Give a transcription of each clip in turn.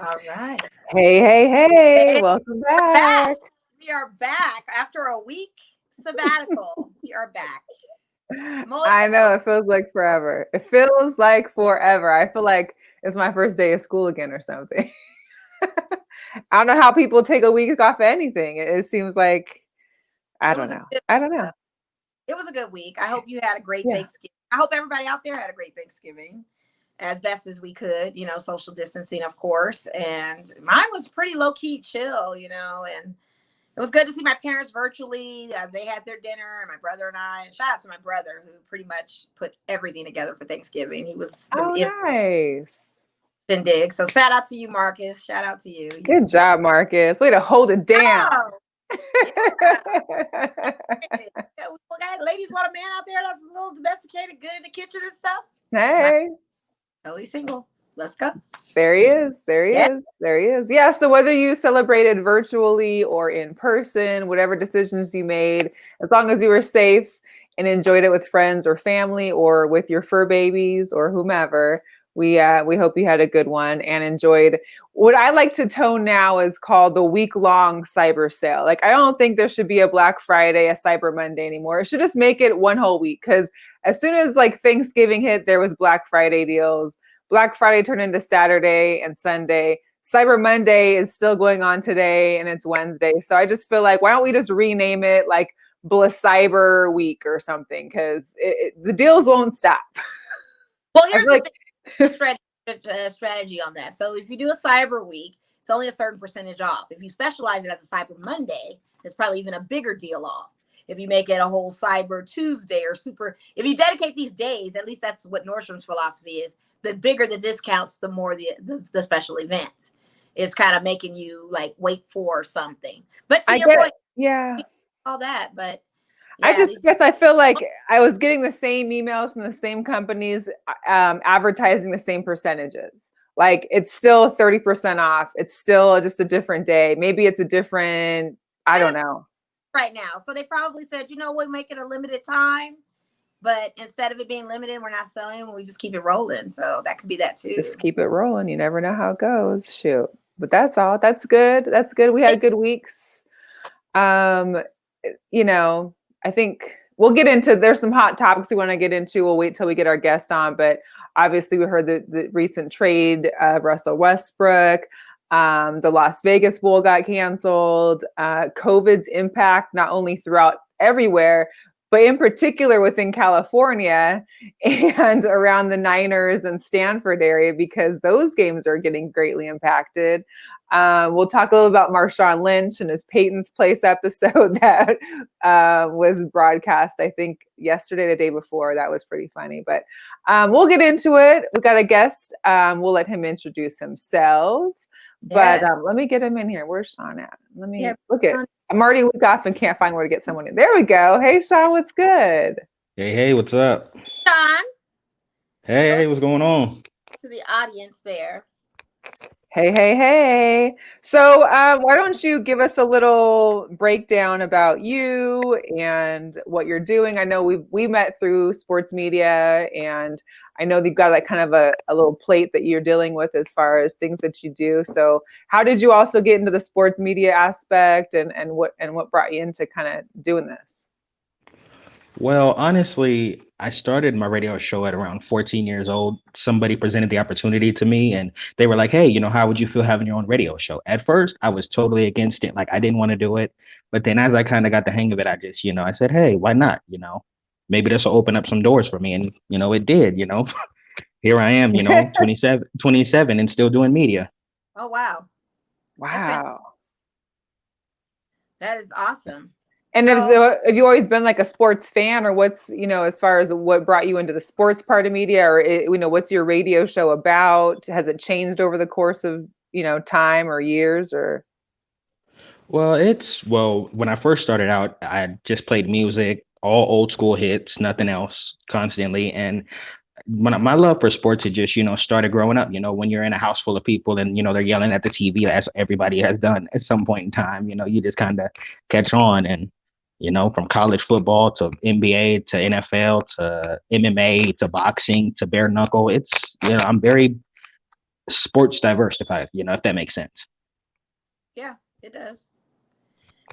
All right. Hey, Hey, welcome back. back. We are back after a week sabbatical. We are back. Mo I know Mel. it feels like forever. It feels like forever. I feel like it's my first day of school again or something. I don't know how people take a week off of anything. It seems like I It don't was a know. good I don't know. it was a good week. I hope you had a great Yeah. Thanksgiving. I hope everybody out there had a great Thanksgiving as best as we could, social distancing, of course. And mine was pretty low key chill, and it was good to see my parents virtually as they had their dinner, and my brother and I. And shout out to my brother who pretty much put everything together for Thanksgiving. He was Oh, the nice. dig. So shout out to you, Marcus. Shout out to you. Good job, Marcus. Way to hold it down. Oh, yeah. That's great. Yeah, ladies want a man out there that's a little domesticated, good in the kitchen and stuff. My Hey. totally single. Let's go. There he is. There he Yeah. is. There he is. Yeah. So whether you celebrated virtually or in person, whatever decisions you made, as long as you were safe and enjoyed it with friends or family or with your fur babies or whomever, we hope you had a good one and enjoyed what I like to tone now is called the week-long cyber sale. Like I don't think there should be a Black Friday, a Cyber Monday anymore. It should just make it one whole week because as soon as like Thanksgiving hit, there was Black Friday deals. Black Friday turned into Saturday and Sunday. Cyber Monday is still going on today and it's Wednesday. So I just feel like, why don't we just rename it like Cyber Week or something? Because the deals won't stop. Well, I here's feel the like, strategy on that. So if you do a Cyber Week, it's only a certain percentage off. If you specialize it as a Cyber Monday, it's probably even a bigger deal off. If you make it a whole Cyber Tuesday or if you dedicate these days, at least that's what Nordstrom's philosophy is. The bigger the discounts, the more the special event. It's kind of making you like wait for something. But to I your get it. point, Yeah. all that, but I yeah, just guess I feel like I was getting the same emails from the same companies advertising the same percentages. Like it's still 30% off. It's still just a different day. Maybe it's a different, I don't know. right now. So they probably said, we'll make it a limited time, but instead of it being limited, we're not selling. We just keep it rolling. So that could be that too. Just keep it rolling. You never know how it goes. Shoot. But that's all. That's good. That's good. We had good weeks. Um, I think we'll get into there's some hot topics we want to get into. We'll wait till we get our guest on, but obviously we heard the recent trade of Russell Westbrook. The Las Vegas Bowl got canceled. COVID's impact not only throughout everywhere, but in particular within California and around the Niners and Stanford area, because those games are getting greatly impacted. We'll talk a little about Marshawn Lynch and his Peyton's Place episode that was broadcast, I think, yesterday, the day before. That was pretty funny. But we'll get into it. We got a guest. We'll let him introduce himself. But let me get him in here. Where's Shon at? Let me look at. I'm already week off and can't find where to get someone in. There we go. Hey, Shon, what's good? Hey, what's up? Shon. Hey, what's going on? To the audience there. Hey. So why don't you give us a little breakdown about you and what you're doing? I know we met through sports media, and I know you've got like kind of a little plate that you're dealing with as far as things that you do. So how did you also get into the sports media aspect and what brought you into kind of doing this? Well, honestly, I started my radio show at around 14 years old. Somebody presented the opportunity to me and they were like, hey, how would you feel having your own radio show? At first, I was totally against it. Like, I didn't want to do it. But then as I kind of got the hang of it, I just, I said, hey, why not? Maybe this will open up some doors for me. And, it did, Here I am, 27 and still doing media. Oh, wow. Wow. That is awesome. And have you always been like a sports fan, or what's, as far as what brought you into the sports part of media, or, what's your radio show about? Has it changed over the course of, time or years or? Well, when I first started out, I just played music, all old school hits, nothing else constantly. And my love for sports had just, started growing up, when you're in a house full of people and, they're yelling at the TV as everybody has done at some point in time, you just kind of catch on. And, from college football to NBA to NFL to MMA to boxing to bare knuckle, I'm very sports diversified, if that makes sense. Yeah, it does.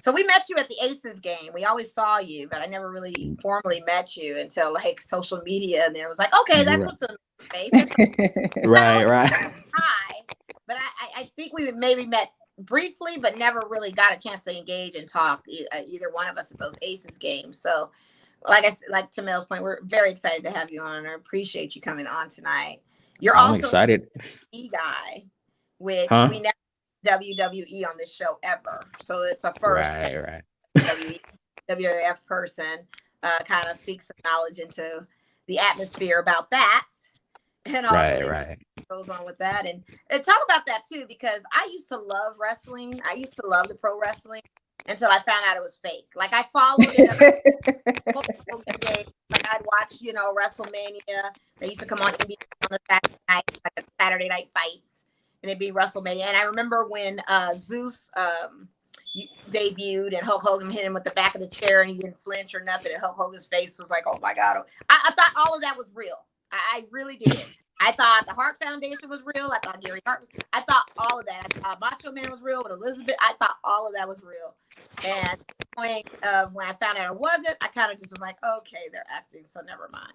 So we met you at the Aces game. We always saw you, but I never really formally met you until like social media, and it was like, okay, that's a familiar face. Right. Hi, but I think we maybe met briefly, but never really got a chance to engage and talk, either one of us at those Aces games. So, like to Mel's point, we're very excited to have you on, and I appreciate you coming on tonight. You're I'm also excited. E guy, which Huh? we never WWE on this show ever, so it's a first. Right. WWF person kind of speaks some knowledge into the atmosphere about that, and all Right. goes on with that, and talk about that too, because I used to love wrestling. I used to love the pro wrestling until I found out it was fake. Like I followed it. Like I'd watch, WrestleMania. They used to come on NBC on a Saturday night, like a Saturday night fights, and it'd be WrestleMania. And I remember when Zeus debuted and Hulk Hogan hit him with the back of the chair and he didn't flinch or nothing. And Hulk Hogan's face was like, oh my God. I thought all of that was real. I really did. I thought the Hart Foundation was real. I thought Gary Hart. I thought all of that. I thought Macho Man was real with Elizabeth. I thought all of that was real. And at the point of when I found out it wasn't, I kind of just was like, okay, they're acting, so never mind.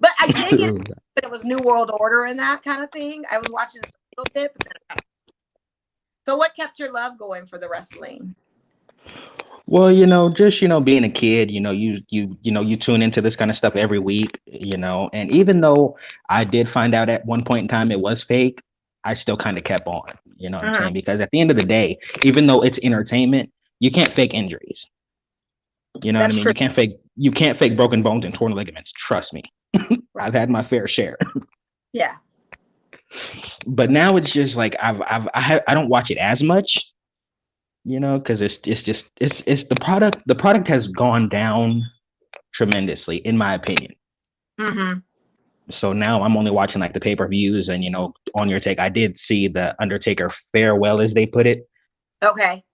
But I did get that it was New World Order and that kind of thing. I was watching it a little bit, but then so what kept your love going for the wrestling? Well, just being a kid, you tune into this kind of stuff every week, and even though I did find out at one point in time it was fake, I still kind of kept on, what I'm saying? Because at the end of the day, even though it's entertainment, you can't fake injuries. You know what I mean? True. You can't fake broken bones and torn ligaments. Trust me. I've had my fair share. Yeah. But now it's just like I don't watch it as much, because it's the product. The product has gone down tremendously, in my opinion. Mm-hmm. So now I'm only watching like the pay-per-views, and on your take, I did see the Undertaker farewell, as they put it. Okay.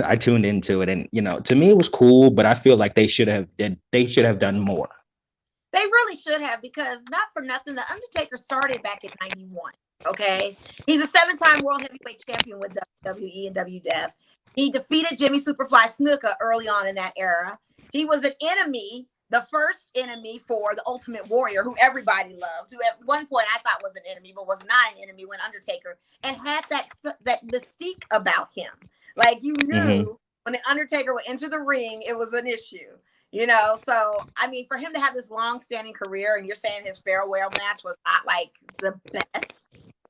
I tuned into it, and to me it was cool, but I feel like they should have done more. They really should have, because not for nothing, the Undertaker started back in '91. Okay, he's a 7-time world heavyweight champion with WWE and WWF. He defeated Jimmy Superfly Snuka early on in that era. He was an enemy, the first enemy for the Ultimate Warrior, who everybody loved, who at one point I thought was an enemy, but was not an enemy when Undertaker, and had that mystique about him. Like you knew when the Undertaker would enter the ring, it was an issue. So I mean, for him to have this long-standing career, and you're saying his farewell match was not like the best.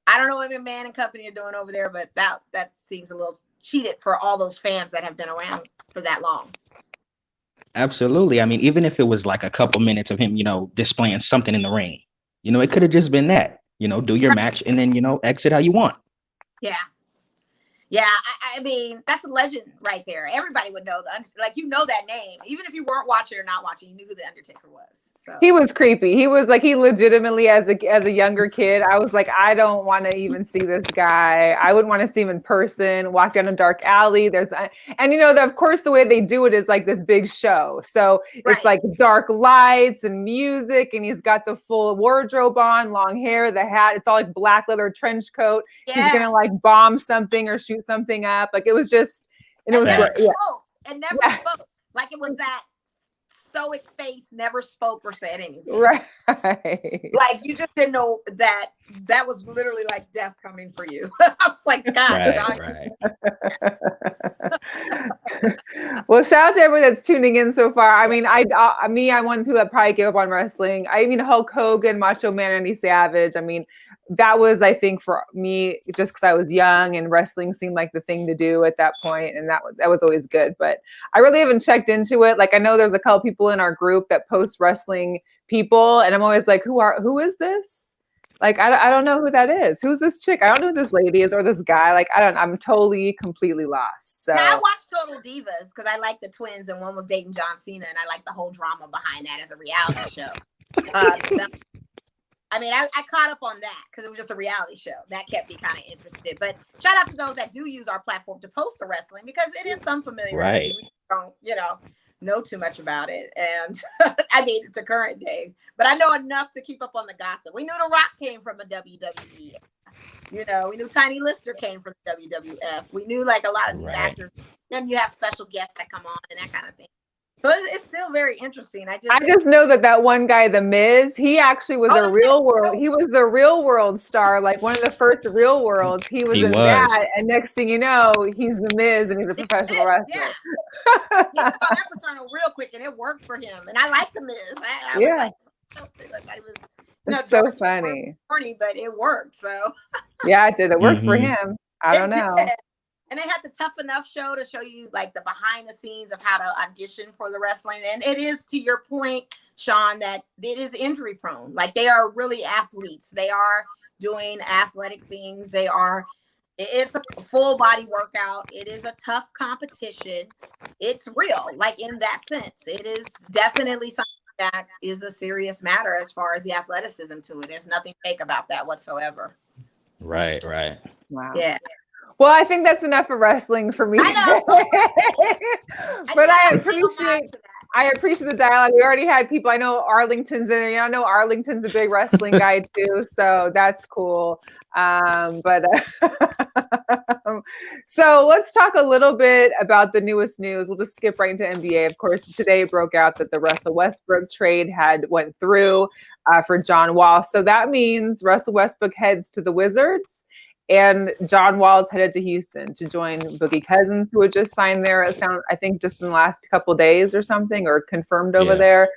I don't know what McMahon and company are doing over there, but that seems a little cheated for all those fans that have been around for that long. Absolutely. I mean, even if it was like a couple minutes of him, displaying something in the ring, it could have just been that. Do your match and then exit how you want. Yeah. Yeah, I mean, that's a legend right there. Everybody would know that name. Even if you weren't watching or not watching, you knew who the Undertaker was. So he was creepy. He was like, he legitimately, as a younger kid, I was like, I don't want to even see this guy. I wouldn't want to see him in person, walk down a dark alley. Of course, the way they do it is like this big show. So it's like dark lights and music, and he's got the full wardrobe on, long hair, the hat. It's all like black leather trench coat. Yes. He's gonna like bomb something or shoot something up. Like it was just, and it was great. Yeah. And never spoke. Like it was that stoic face, never spoke or said anything. Right. Like you just didn't know that was literally like death coming for you. I was like, God. Right. Well, shout out to everyone that's tuning in so far. I mean, I'm one of the people that probably gave up on wrestling. I mean, Hulk Hogan, Macho Man, Randy Savage. I mean, that was, I think, for me, just because I was young and wrestling seemed like the thing to do at that point, and that was always good. But I really haven't checked into it. Like, I know there's a couple people in our group that post wrestling people, and I'm always like, who is this? Like, I don't know who that is. Who's this chick? I don't know who this lady is or this guy. Like, I'm totally, completely lost. So now, I watched Total Divas because I like the twins, and one was dating John Cena, and I like the whole drama behind that as a reality show. I mean, I caught up on that because it was just a reality show. That kept me kind of interested. But shout out to those that do use our platform to post the wrestling, because it is some familiarity. We don't, know too much about it. And I mean, it's a current day. But I know enough to keep up on the gossip. We knew The Rock came from a WWE. You know, we knew Tiny Lister came from the WWF. We knew like a lot of these actors. Then you have special guests that come on and that kind of thing. So it's still very interesting. I just know that one guy, The Miz, he actually was a real world. He was the real world star, like one of the first real worlds. He was that, and next thing you know, he's The Miz, and he's a professional wrestler. Yeah. He took on that persona real quick, and it worked for him. And I like The Miz. I was like, I thought it was. It's so funny. Corny, but it worked. So yeah, it did. It worked for him. I don't know. And they had the Tough Enough show to show you like the behind the scenes of how to audition for the wrestling. And it is, to your point, Shon, that it is injury prone. Like they are really athletes. They are doing athletic things. It's a full body workout. It is a tough competition. It's real, like in that sense. It is definitely something that is a serious matter as far as the athleticism to it. There's nothing fake about that whatsoever. Right. Wow. Yeah. Well, I think that's enough of wrestling for me. I know. But I appreciate the dialogue. We already had people. I know Arlington's in there. I know Arlington's a big wrestling guy too, so that's cool. So let's talk a little bit about the newest news. We'll just skip right into NBA. Of course, today it broke out that the Russell Westbrook trade went through for John Wall. So that means Russell Westbrook heads to the Wizards. And John Wall's headed to Houston to join Boogie Cousins, who had just signed there. I think just in the last couple of days or something, or confirmed over there.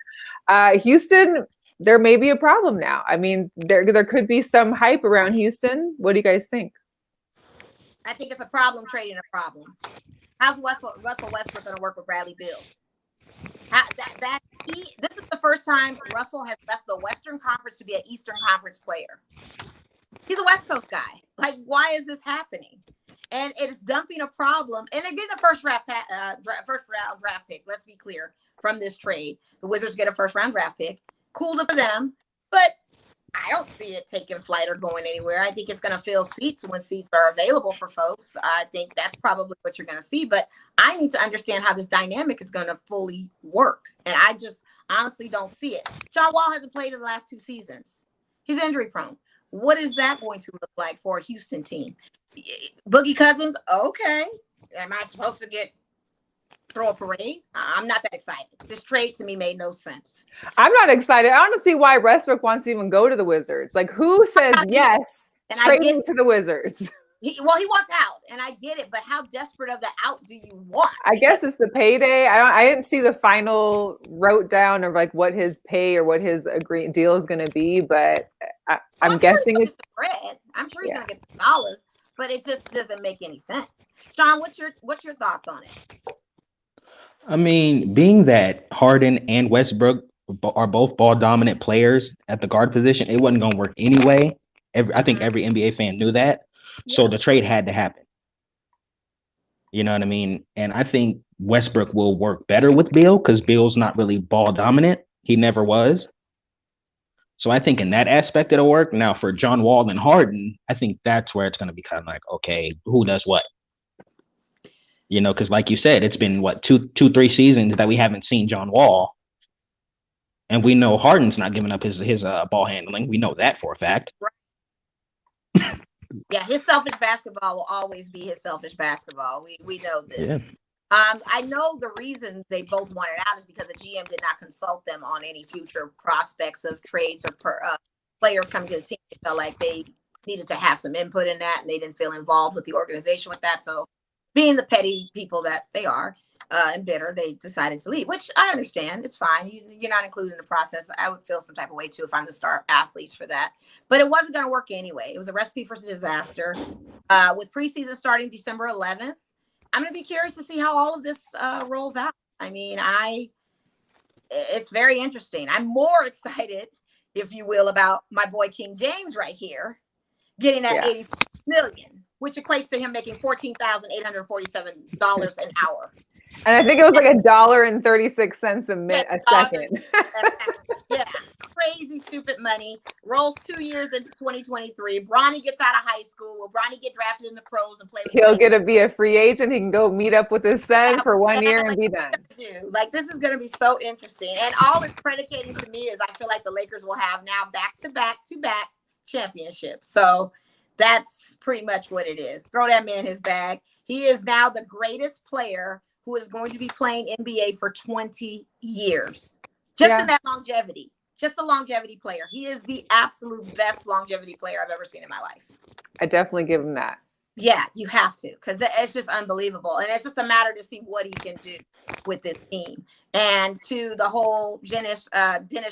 Houston, there may be a problem now. I mean, there could be some hype around Houston. What do you guys think? I think it's a problem trading a problem. How's Russell Westbrook going to work with Bradley Beal? This is the first time Russell has left the Western Conference to be an Eastern Conference player. He's a West Coast guy. Like, why is this happening? And it's dumping a problem. And they're getting a first round draft pick. Let's be clear from this trade. The Wizards get a first round draft pick. Cool for them. But I don't see it taking flight or going anywhere. I think it's going to fill seats when seats are available for folks. I think that's probably what you're going to see. But I need to understand how this dynamic is going to fully work. And I just honestly don't see it. John Wall hasn't played in the last 2 seasons. He's injury prone. What is that going to look like for a Houston team? Boogie Cousins, okay. Am I supposed to throw a parade? I'm not that excited. This trade to me made no sense. I'm not excited. I don't see why Westbrook wants to even go to the Wizards. Like, who says yes? Trading to the Wizards. He wants out, and I get it. But how desperate of the out do you want? I guess it's the payday. I didn't see the final wrote down of like what his pay or what his deal is going to be, but I'm guessing it's bread. I'm sure he's going to get the dollars, but it just doesn't make any sense. Shon, what's your thoughts on it? I mean, being that Harden and Westbrook are both ball dominant players at the guard position, it wasn't going to work anyway. I think every NBA fan knew that. So the trade had to happen. You know what I mean? And I think Westbrook will work better with Beal because Beal's not really ball dominant. He never was. So I think in that aspect it'll work. Now for John Wall and Harden, I think that's where it's going to be kind of like, okay, who does what? You know, because like you said, it's been what, 3 seasons that we haven't seen John Wall. And we know Harden's not giving up his ball handling. We know that for a fact. Right. Yeah, his selfish basketball will always be his selfish basketball. We know this. Yeah. I know the reason they both wanted out is because the GM did not consult them on any future prospects of trades or players coming to the team. They felt like they needed to have some input in that, and they didn't feel involved with the organization with that. So being the petty people that they are and bitter, they decided to leave, which I understand. It's fine. You're not included in the process. I would feel some type of way too if I'm the star athletes for that. But it wasn't going to work anyway. It was a recipe for disaster. With preseason starting December 11th, I'm going to be curious to see how all of this rolls out. I mean, it's very interesting. I'm more excited, if you will, about my boy King James right here getting that $80 million, which equates to him making $14,847 an hour. And I think it was like $1.36 a second. Yeah, crazy, stupid money. Rolls 2 years into 2023. Bronny gets out of high school. Will Bronny get drafted in the pros and play with He'll get to be a free agent. He can go meet up with his son for 1 year and be done. Like, this is going to be so interesting. And all it's predicating to me is I feel like the Lakers will have now back-to-back championships. So That's pretty much what it is. Throw that man his bag. He is now the greatest player who is going to be playing NBA for 20 years. Just in that longevity. Just a longevity player. He is the absolute best longevity player I've ever seen in my life. I definitely give him that. Yeah, you have to, because it's just unbelievable. And it's just a matter to see what he can do with this team. And to the whole Dennis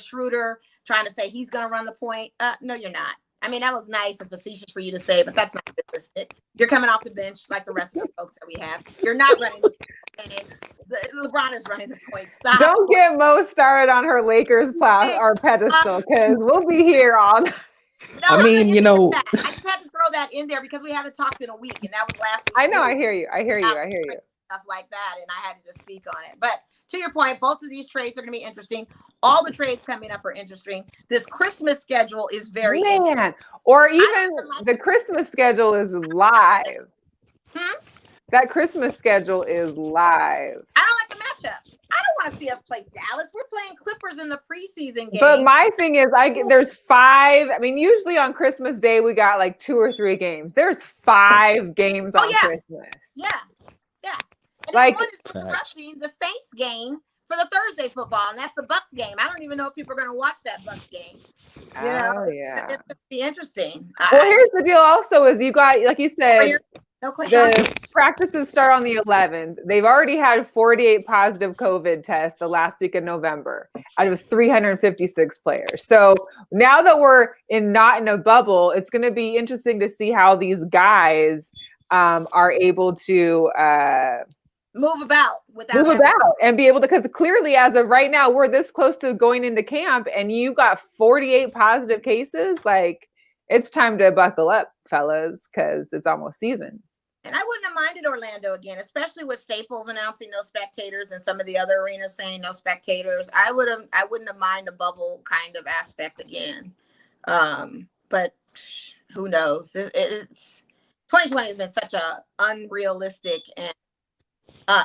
Schroeder trying to say he's going to run the point. No, you're not. I mean, that was nice and facetious for you to say, but that's not realistic. You're coming off the bench like the rest of the folks that we have. You're not running the point. LeBron is running the point. Stop. Don't get Mo started on her Lakers or pedestal, because we'll be here on. No, I mean, you know, I just had to throw that in there because we haven't talked in a week, and that was last week. I know. I hear you. Stuff like that, and I had to just speak on it. But to your point, both of these trades are going to be interesting. All the trades coming up are interesting. This Christmas schedule is very interesting. Or even the Christmas schedule is live. That Christmas schedule is live. I don't like the matchups. I don't want to see us play Dallas. We're playing Clippers in the preseason game. But my thing is, there's 5. I mean, usually on Christmas Day we got like 2 or 3 games. There's 5 games on Christmas. Yeah. And like one is interrupting the Saints game for the Thursday football, and that's the Bucks game. I don't even know if people are going to watch that Bucks game. It's going to be interesting. Well, here's the deal. Also, is you got, like you said, the practices start on the 11th. They've already had 48 positive COVID tests the last week of November out of 356 players. So now that we're not in a bubble, it's going to be interesting to see how these guys are able to move about and be able to, because clearly as of right now, we're this close to going into camp and you got 48 positive cases. Like, it's time to buckle up, fellas, because it's almost season. And I wouldn't have minded Orlando again, especially with Staples announcing no spectators and some of the other arenas saying no spectators. I wouldn't have minded the bubble kind of aspect again. But who knows? It's 2020 has been such a unrealistic and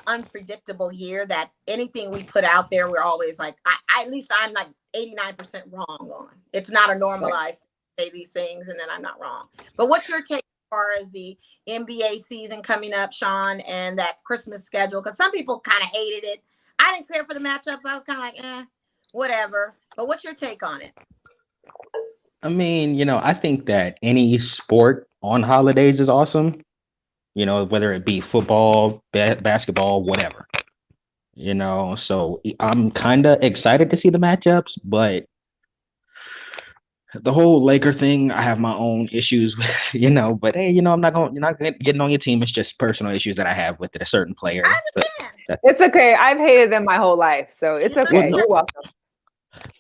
unpredictable year that anything we put out there, we're always like, at least I'm like 89% wrong on. It's not a normalized say these things and then I'm not wrong. But what's your take as far as the NBA season coming up, Shon, and that Christmas schedule? Because some people kind of hated it. I didn't care for the matchups. I was kind of like, whatever. But what's your take on it? I mean, you know, I think that any sport on holidays is awesome. You know, whether it be football, basketball, whatever. You know, so I'm kind of excited to see the matchups, but the whole Laker thing, I have my own issues with, you know, but hey, you know, you're not getting on your team. It's just personal issues that I have with a certain player. I understand. It's okay. I've hated them my whole life, so it's okay. Well, no. You're welcome.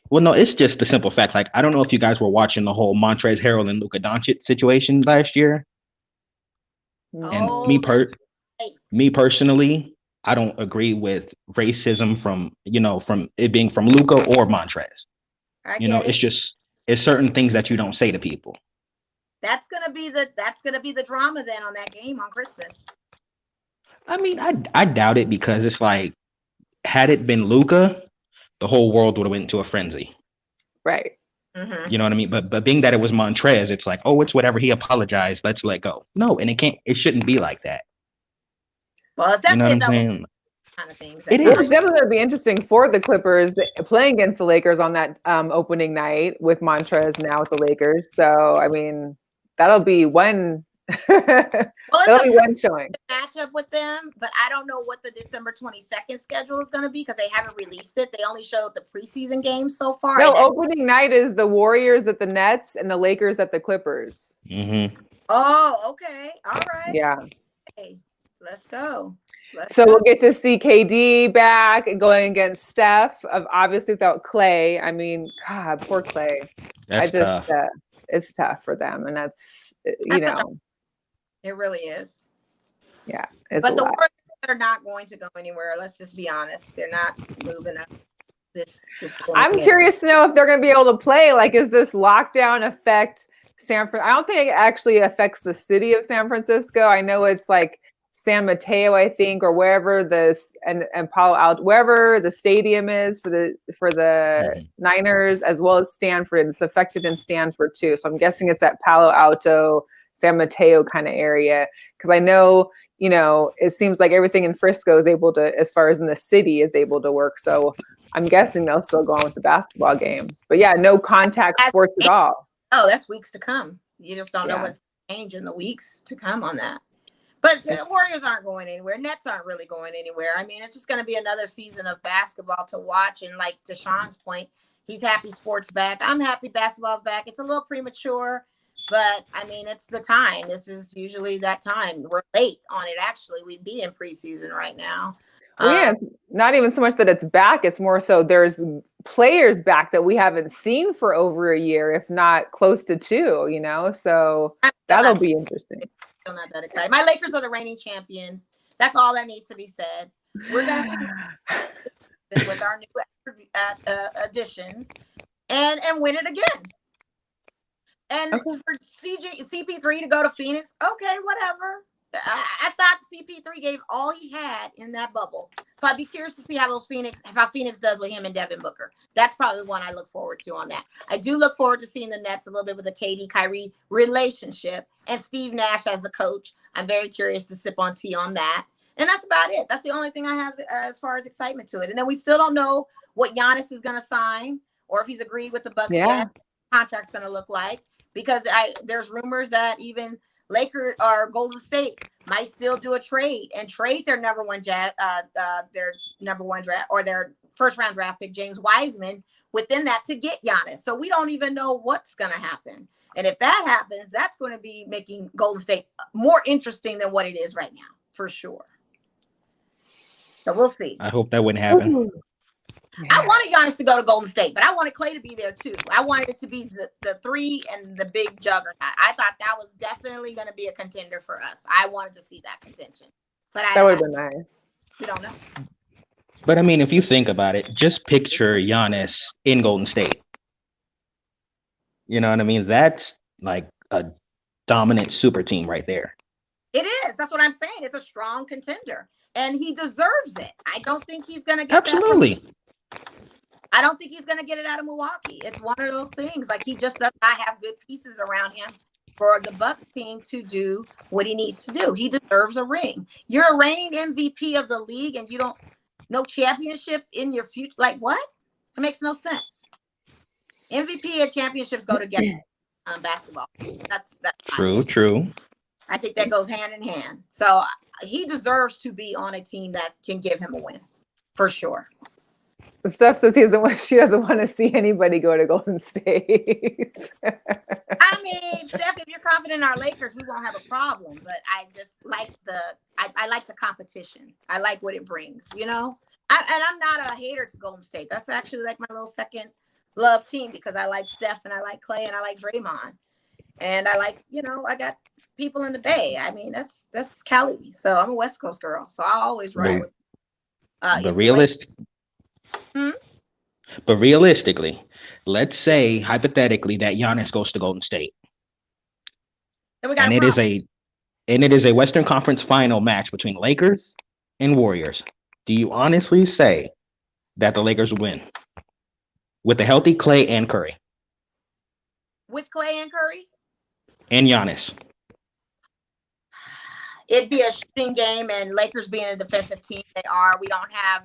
Well, no, it's just the simple fact. Like, I don't know if you guys were watching the whole Montrezl Harrell and Luka Doncic situation last year. And me personally, I don't agree with racism from it being from Luka or Montrez. It's certain things that you don't say to people. That's gonna be the drama then on that game on Christmas. I mean, I doubt it, because it's like, had it been Luka, the whole world would have went into a frenzy. Right. Mm-hmm. You know what I mean? But being that it was Montrez, it's like, oh, it's whatever. He apologized. Let's let go. No, and it shouldn't be like that. Well, it's definitely kind of things. It's definitely going to be interesting for the Clippers playing against the Lakers on that opening night with Montrez now with the Lakers. So, I mean, that'll be one. That'll be one showing matchup with them, but I don't know what the December 22nd schedule is going to be because they haven't released it. They only showed the preseason games so far. No, opening night is the Warriors at the Nets and the Lakers at the Clippers. Mm-hmm. Oh, okay. All right. Yeah. Okay. Let's go. We'll get to see KD back and going against Steph, obviously without Clay. I mean, God, poor Clay. Tough. It's tough for them, and that's, you know. It really is. Yeah. But the Warriors are not going to go anywhere. Let's just be honest. They're not moving up this I'm curious to know if they're going to be able to play. Like, is this lockdown affect San Francisco? I don't think it actually affects the city of San Francisco. I know it's like San Mateo, I think, or wherever and Palo Alto, wherever the stadium is for the Niners, as well as Stanford. It's affected in Stanford too. So I'm guessing it's that Palo Alto, San Mateo kind of area. Because I know, it seems like everything in Frisco is able to, as far as in the city, is able to work. So I'm guessing they'll still go on with the basketball games. But yeah, no contact sports at all. Oh, that's weeks to come. You just don't know Yeah. what's changed in the weeks to come on that. But the Warriors aren't going anywhere. Nets aren't really going anywhere. I mean, it's just going to be another season of basketball to watch. And like to Shon's point, he's happy sports back. I'm happy basketball's back. It's a little premature, but I mean, it's the time. This is usually that time. We're late on it, actually. We'd be in preseason right now. Well, yeah, it's not even so much that it's back. It's more so there's players back that we haven't seen for over a year, if not close to 2, So that'll be interesting. Still not that excited. My Lakers are the reigning champions. That's all that needs to be said. We're going to see with our new additions and win it again. And for CP3 to go to Phoenix, okay, whatever. I thought CP3 gave all he had in that bubble. So I'd be curious to see how Phoenix does with him and Devin Booker. That's probably one I look forward to on that. I do look forward to seeing the Nets a little bit with the KD-Kyrie relationship and Steve Nash as the coach. I'm very curious to sip on tea on that. And that's about it. That's the only thing I have as far as excitement to it. And then we still don't know what Giannis is going to sign or if he's agreed with the Bucks yet. Contract's going to look like, because there's rumors that even Lakers or Golden State might still do a trade and trade their number one draft or their first round draft pick, James Wiseman, within that to get Giannis. So we don't even know what's going to happen. And if that happens, that's going to be making Golden State more interesting than what it is right now, for sure. So we'll see. I hope that wouldn't happen. Ooh. I wanted Giannis to go to Golden State, but I wanted Clay to be there too. I wanted it to be the 3 and the big juggernaut. I thought that was definitely going to be a contender for us. I wanted to see that contention. But that would have been nice. We don't know. But I mean, if you think about it, just picture Giannis in Golden State. You know what I mean? That's like a dominant super team right there. It is. That's what I'm saying. It's a strong contender. And he deserves it. I don't think he's going to get Absolutely. I don't think he's going to get it out of Milwaukee. It's one of those things. Like, he just does not have good pieces around him for the Bucks team to do what he needs to do. He deserves a ring. You're a reigning MVP of the league and you don't no championship in your future. Like, what? It makes no sense. MVP and championships go together on basketball. That's true. I think that goes hand in hand. So he deserves to be on a team that can give him a win, for sure. Steph says she doesn't want to see anybody go to Golden State. I mean, Steph, if you're confident in our Lakers, we won't have a problem. But I just like I like the competition. I like what it brings, And I'm not a hater to Golden State. That's actually like my little second love team, because I like Steph and I like Clay and I like Draymond. And I like, I got people in the Bay. I mean, that's Cali. So I'm a West Coast girl. So I'll always ride with But realistically, let's say hypothetically that Giannis goes to Golden State, and it is a Western Conference final match between Lakers and Warriors. Do you honestly say that the Lakers win with a healthy Clay and Curry? With Clay and Curry? And Giannis. It'd be a shooting game, and Lakers being a defensive team, they are. We don't have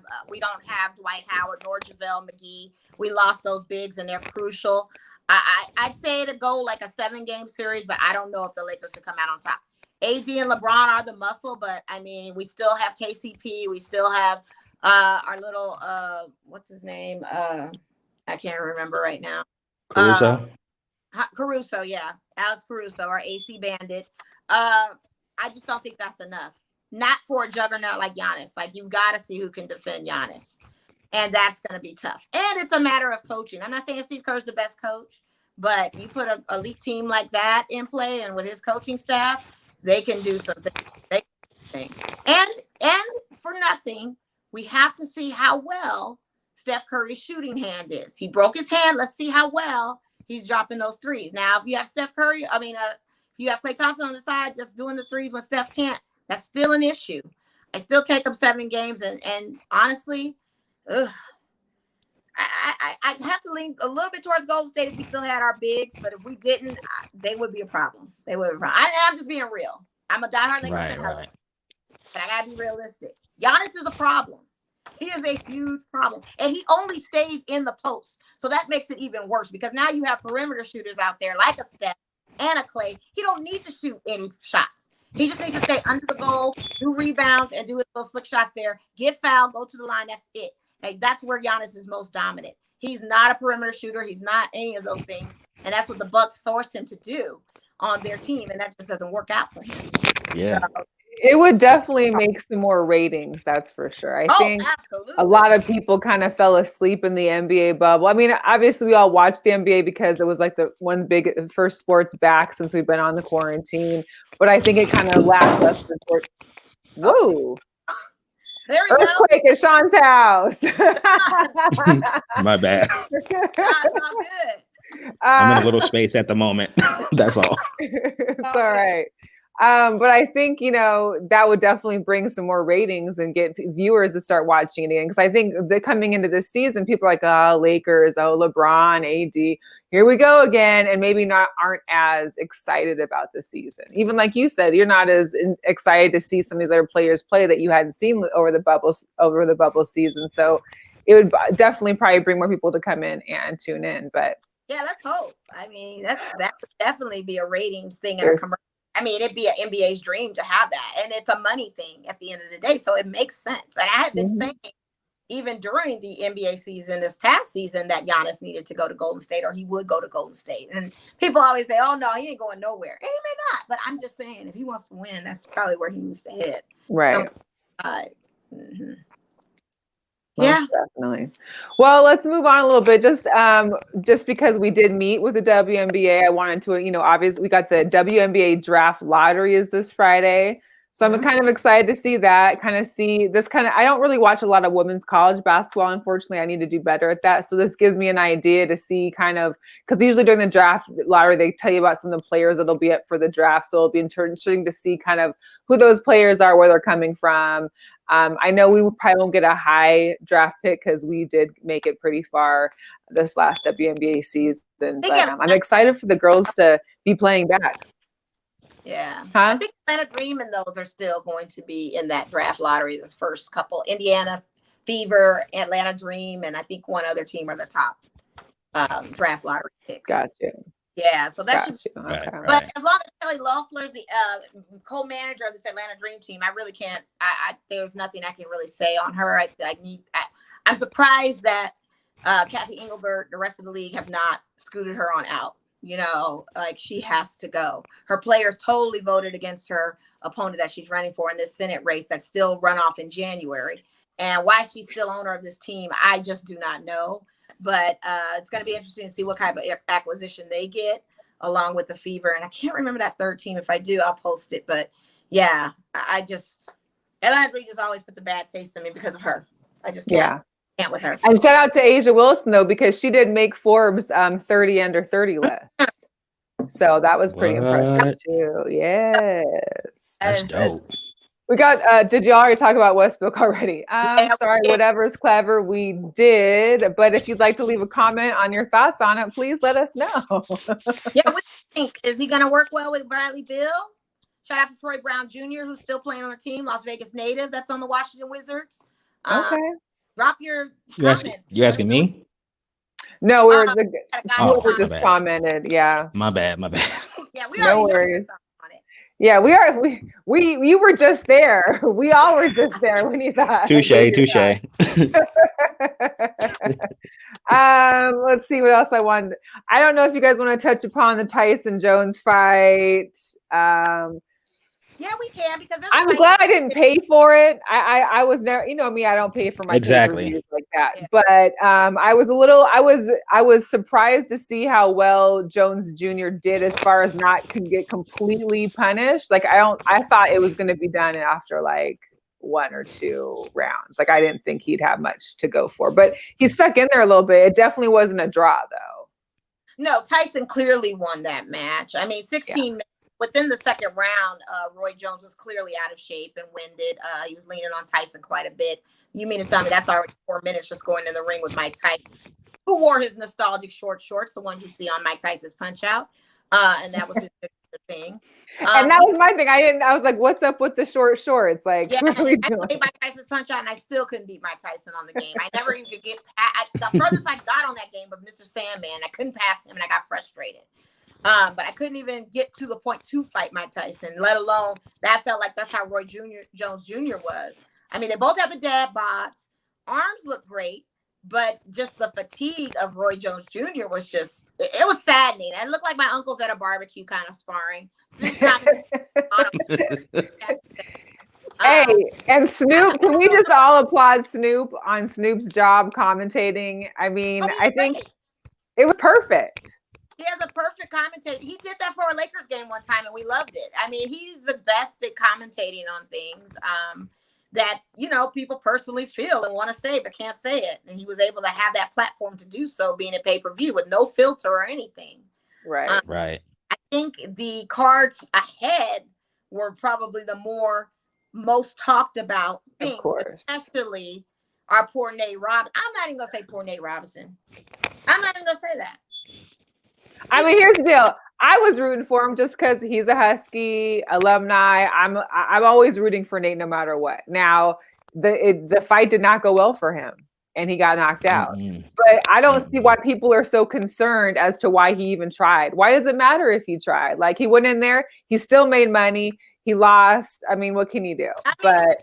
Dwight Howard nor JaVale McGee. We lost those bigs, and they're crucial. I'd say to go like a 7-game series, but I don't know if the Lakers can come out on top. AD and LeBron are the muscle, but I mean, we still have KCP. We still have our little what's his name? I can't remember right now. Caruso, yeah, Alex Caruso, our AC Bandit. I just don't think that's enough. Not for a juggernaut like Giannis. Like, you've got to see who can defend Giannis. And that's going to be tough. And it's a matter of coaching. I'm not saying Steve Kerr's the best coach, but you put an elite team like that in play, and with his coaching staff, they can do some things. And for nothing, we have to see how well Steph Curry's shooting hand is. He broke his hand. Let's see how well he's dropping those threes. Now, if you have Steph Curry, you have Klay Thompson on the side just doing the threes when Steph can't, that's still an issue. I still take them 7 games, and honestly, I have to lean a little bit towards Golden State if we still had our bigs, but if we didn't, they would be a problem. They would be a problem. I'm just being real. I'm a diehard Lakers fan, Right. but I gotta be realistic. Giannis is a problem. He is a huge problem, and he only stays in the post, so that makes it even worse because now you have perimeter shooters out there like a Steph and a Clay. He don't need to shoot any shots. He just needs to stay under the goal, do rebounds, and do those slick shots there. Get fouled, go to the line. That's it. Like, that's where Giannis is most dominant. He's not a perimeter shooter. He's not any of those things. And that's what the Bucks forced him to do on their team. And that just doesn't work out for him. Yeah. So, It would definitely make some more ratings, that's for sure. I think absolutely. a lot of people kind of fell asleep in the NBA bubble. I mean, obviously we all watched the NBA because it was like the one big first sports back since we've been on the quarantine. But I think it kind of lacked us. Whoa. There we Earthquake go. at Sean's house. My bad. It's all good. I'm in a little space at the moment. That's all. It's all right. But I think, that would definitely bring some more ratings and get viewers to start watching it again. Because I think coming into this season, people are like, oh, Lakers, oh, LeBron, AD, here we go again. And maybe aren't as excited about the season. Even like you said, you're not as excited to see some of the other players play that you hadn't seen over the bubble season. So it would definitely probably bring more people to come in and tune in. But yeah, let's hope. I mean, that would definitely be a ratings thing and a commercial. I mean, it'd be an NBA's dream to have that. And it's a money thing at the end of the day. So it makes sense. And I had been saying, even during the NBA season, this past season, that Giannis needed to go to Golden State or he would go to Golden State. And people always say, oh, no, he ain't going nowhere. And he may not. But I'm just saying, if he wants to win, that's probably where he needs to head. right. So, Yeah, definitely. Well, let's move on a little bit. Just because we did meet with the WNBA, I wanted to, obviously we got the WNBA draft lottery is this Friday. So I'm kind of excited to see that, I don't really watch a lot of women's college basketball. Unfortunately, I need to do better at that. So this gives me an idea to see because usually during the draft lottery, they tell you about some of the players that'll be up for the draft. So it'll be interesting to see kind of who those players are, where they're coming from. I know we probably won't get a high draft pick because we did make it pretty far this last WNBA season. But I'm excited for the girls to be playing back. Yeah. Huh? I think Atlanta Dream and those are still going to be in that draft lottery, this first couple. Indiana Fever, Atlanta Dream, and I think one other team are the top draft lottery picks. Gotcha. Yeah, so that should. Okay. But as long as Kelly Loeffler is the co-manager of this Atlanta Dream team, I really can't. There's nothing I can really say on her. I'm surprised that Kathy Engelbert, the rest of the league, have not scooted her on out. She has to go. Her players totally voted against her opponent that she's running for in this Senate race that's still run off in January. And why she's still owner of this team, I just do not know. But it's going to be interesting to see what kind of acquisition they get along with the Fever. And I can't remember that third team. If I do, I'll post it. But yeah, Atlanta Dream just always puts a bad taste in me because of her. I just can't with her. And shout out to Asia Wilson, though, because she did make Forbes 30 under 30 list. So that was pretty impressive, too. Yes. That's dope. We got, did you already talk about Westbrook already? Sorry, whatever's clever, we did. But if you'd like to leave a comment on your thoughts on it, please let us know. Yeah, what do you think? Is he going to work well with Bradley Beal? Shout out to Troy Brown Jr., who's still playing on the team, Las Vegas native, that's on the Washington Wizards. Okay. Drop your comments. You asking me? No, we were just commented. Yeah. My bad. Yeah, we no worries. On it. Yeah, we are. We were just there. We all were just there when you thought. Touche. Let's see what else I wanted. I don't know if you guys want to touch upon the Tyson Jones fight. Yeah, we can because I'm glad I didn't pay for it. I was never, me, I don't pay for my pay-per-views like that. Yeah. But I was surprised to see how well Jones Jr. did as far as not get completely punished. Like I thought it was going to be done after like 1 or 2 rounds. Like I didn't think he'd have much to go for, but he stuck in there a little bit. It definitely wasn't a draw though. No, Tyson clearly won that match. I mean, 16 minutes within the second round, Roy Jones was clearly out of shape and winded. He was leaning on Tyson quite a bit. You mean to tell me that's already 4 minutes just going in the ring with Mike Tyson, who wore his nostalgic short shorts, the ones you see on Mike Tyson's Punch Out, and that was his thing. And that was my thing. I was like, what's up with the short shorts? Like, yeah, what are we I doing? played Mike Tyson's Punch Out, and I still couldn't beat Mike Tyson on the game. I never even could get past. The furthest I got on that game was Mr. Sandman. I couldn't pass him, and I got frustrated. But I couldn't even get to the point to fight Mike Tyson, let alone that felt like that's how Roy Jones Jr. was. I mean, they both have the dad bods. Arms look great, but just the fatigue of Roy Jones Jr. was just, it was saddening. It looked like my uncles at a barbecue kind of sparring. Hey, and Snoop, can we just all applaud Snoop on Snoop's job commentating? I mean, I think it was perfect. He has a perfect commentator. He did that for a Lakers game one time, and we loved it. I mean, he's the best at commentating on things that, you know, people personally feel and want to say, but can't say it. And he was able to have that platform to do so, being a pay-per-view with no filter or anything. Right. Right. I think the cards ahead were probably the most talked about thing, of course, especially our poor Nate Robinson. I'm not even gonna say poor Nate Robinson. I'm not even gonna say that. I mean, here's the deal. I was rooting for him just because he's a Husky alumni. I'm always rooting for Nate no matter what. Now, the fight did not go well for him, and he got knocked out. But I don't see why people are so concerned as to why he even tried. Why does it matter if he tried? Like, he went in there, he still made money. He lost. I mean, what can he do? But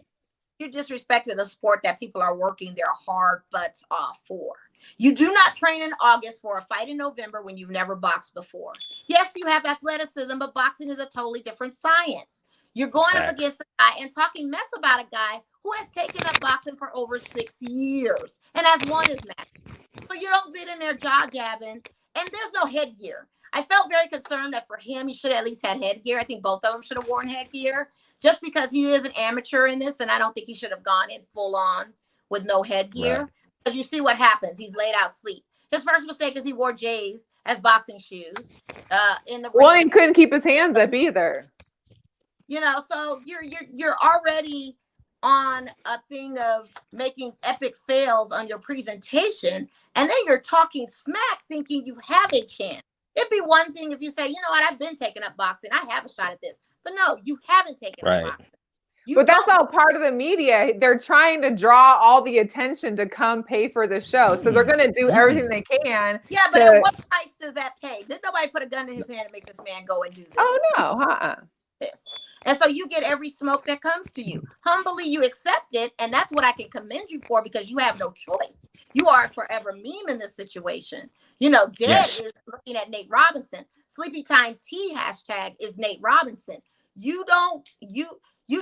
you disrespected a sport that people are working their hard butts off for. You do not train in August for a fight in November when you've never boxed before. Yes, you have athleticism, but boxing is a totally different science. You're going up against a guy and talking mess about a guy who has taken up boxing for over 6 years and has won his match. So you don't get in there jaw-jabbing, and there's no headgear. I felt very concerned that for him, he should have at least had headgear. I think both of them should have worn headgear just because he is an amateur in this, and I don't think he should have gone in full on with no headgear. Right. Because you see what happens. He's laid out sleep. His first mistake is he wore J's as boxing shoes in the ring. Well, he couldn't keep his hands up either. You know, so you're already on a thing of making epic fails on your presentation, and then you're talking smack thinking you have a chance. It'd be one thing if you say, you know what, I've been taking up boxing. I have a shot at this. But no, you haven't taken up boxing. But that's all part of the media. They're trying to draw all the attention to come pay for the show. So they're going to do everything they can. Yeah, but at what price does that pay? Did nobody put a gun in his hand and make this man go and do this? Oh, no. This. And so you get every smoke that comes to you. Humbly, you accept it. And that's what I can commend you for, because you have no choice. You are a forever meme in this situation. You know, Dead is looking at Nate Robinson. Sleepy Time T hashtag is Nate Robinson. You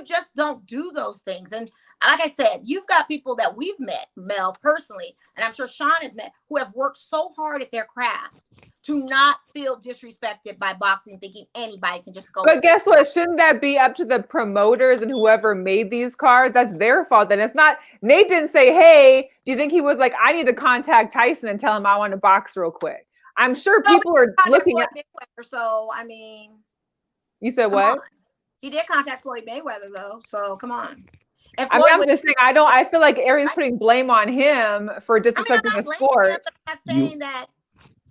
just don't do those things. And like I said, you've got people that we've met, Mel, personally, and I'm sure Shon has met, who have worked so hard at their craft to not feel disrespected by boxing, thinking anybody can just go. But guess what? Shouldn't that be up to the promoters and whoever made these cards? That's their fault. Then it's not. Nate didn't say, hey, do you think he was like, I need to contact Tyson and tell him I want to box real quick? I'm sure people are looking at. So, I mean. You said what? He did contact Floyd Mayweather, though. So come on. I'm just saying, I feel like everyone's putting blame on him for disrespecting the sport. Him, but I'm not saying that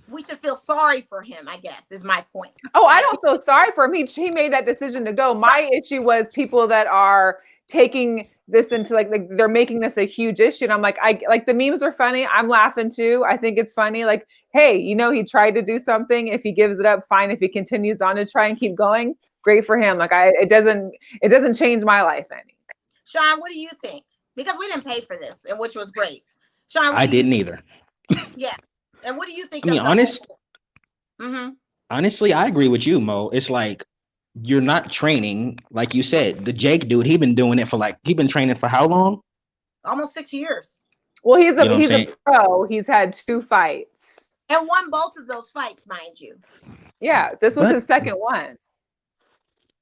we should feel sorry for him, I guess, is my point. Oh, I don't feel sorry for him. He made that decision to go. My issue was people that are taking this into like they're making this a huge issue. And I'm like, the memes are funny. I'm laughing too. I think it's funny. Like, hey, you know, he tried to do something. If he gives it up, fine. If he continues on to try and keep going, great for him. Like it doesn't change my life any. Shon, what do you think? Because we didn't pay for this, and which was great. Shon, I didn't either. Yeah. And what do you think? Honestly, I agree with you, Mo. It's like you're not training, like you said. The Jake dude, he been training for how long? Almost 6 years. Well, he's a pro. He's had 2 fights. And won both of those fights, mind you. Yeah, this was his second one.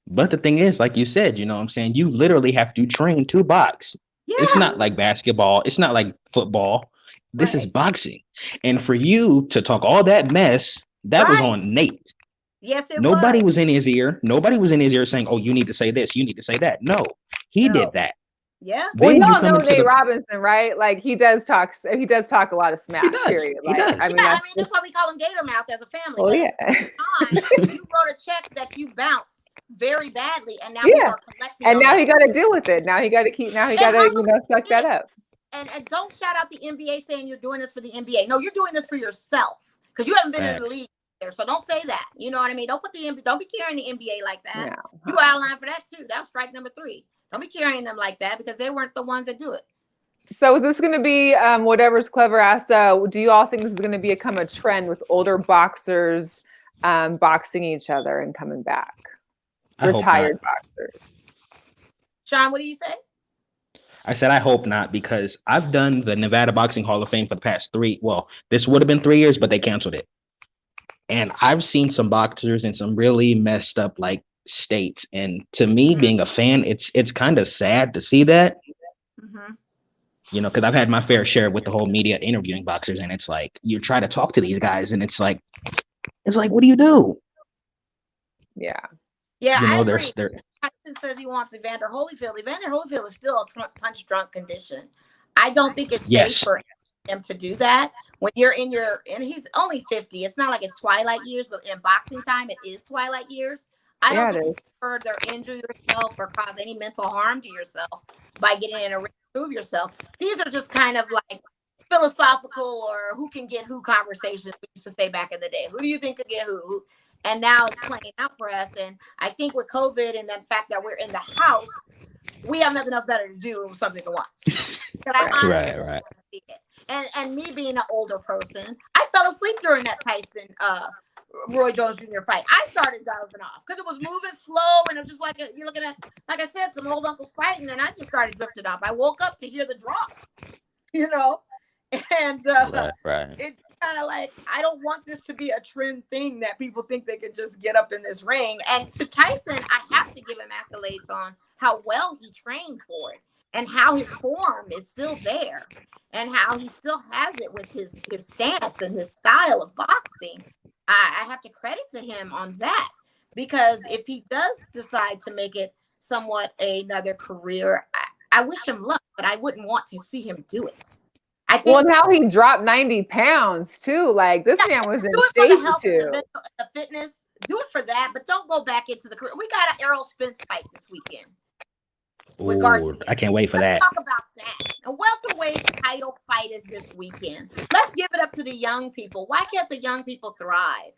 But the thing is, like you said, you know what I'm saying? You literally have to train to box. Yeah. It's not like basketball. It's not like football. This is boxing. And for you to talk all that mess, that was on Nate. Yes, it Nobody was. was in his ear. Nobody was in his ear saying, "Oh, you need to say this. You need to say that." No, he did No. that. Yeah. Well, Then you y'all come know into Nate the. Robinson, right? Like he does talk a lot of He smack, does. period. He Like, does. I Yeah, mean, I that's mean, just, that's why we call him Gator Mouth as a family. well, But yeah. at the same time, you wrote a check that you bounced very badly, and now people Yeah. are collecting And on now that. he got to deal with it. Now he got to And how suck that up. and don't shout out the NBA saying you're doing this for the NBA. No, you're doing this for yourself because you haven't been in the league there. So don't say that. You know what I mean? Don't put the NBA, don't be carrying the NBA like that. Yeah. You outlined for that too. That was strike number 3. Don't be carrying them like that because they weren't the ones that do it. So is this going to be whatever's clever asked? Do you all think this is going to become a trend with older boxers boxing each other and coming back? I hope Retired not. boxers. Shon, what do you say? I said I hope not because I've done the Nevada Boxing Hall of Fame for the past 3. Well, this would have been 3 years, but they canceled it. And I've seen some boxers in some really messed up like states. And to me, being a fan, it's kind of sad to see that. Mm-hmm. You know, because I've had my fair share with the whole media interviewing boxers, and it's like you try to talk to these guys, and it's like, what do you do? Yeah. Yeah, You know, I agree. they're Tyson says he wants Evander Holyfield. Evander Holyfield is still a punch drunk condition. I don't think it's safe for him to do that when you're in and he's only 50. It's not like it's twilight years, but in boxing time, it is twilight years. I don't think you further injure yourself or cause any mental harm to yourself by getting in a ring to prove yourself. These are just kind of like philosophical or who can get who conversations we used to say back in the day. Who do you think could get who? And now it's playing out for us. And I think with COVID and the fact that we're in the house, we have nothing else better to do with something to watch. Right. And me being an older person, I fell asleep during that Tyson Roy Jones Jr. fight. I started dozing off because it was moving slow, and I'm just like you're looking at, like I said, some old uncles fighting, and I just started drifting off. I woke up to hear the drop, you know, and right. It's kind of like I don't want this to be a trend thing that people think they can just get up in this ring. And to Tyson, I have to give him accolades on how well he trained for it and how his form is still there and how he still has it with his stance and his style of boxing. I have to credit to him on that because if he does decide to make it somewhat another career, I wish him luck, but I wouldn't want to see him do it. I think, well, now he dropped 90 pounds too. Like this man was in shape too. The fitness, do it for that, but don't go back into the career. We got an Errol Spence fight this weekend with Garcia. I can't wait for that. Let's talk about that. A welterweight title fight is this weekend. Let's give it up to the young people. Why can't the young people thrive?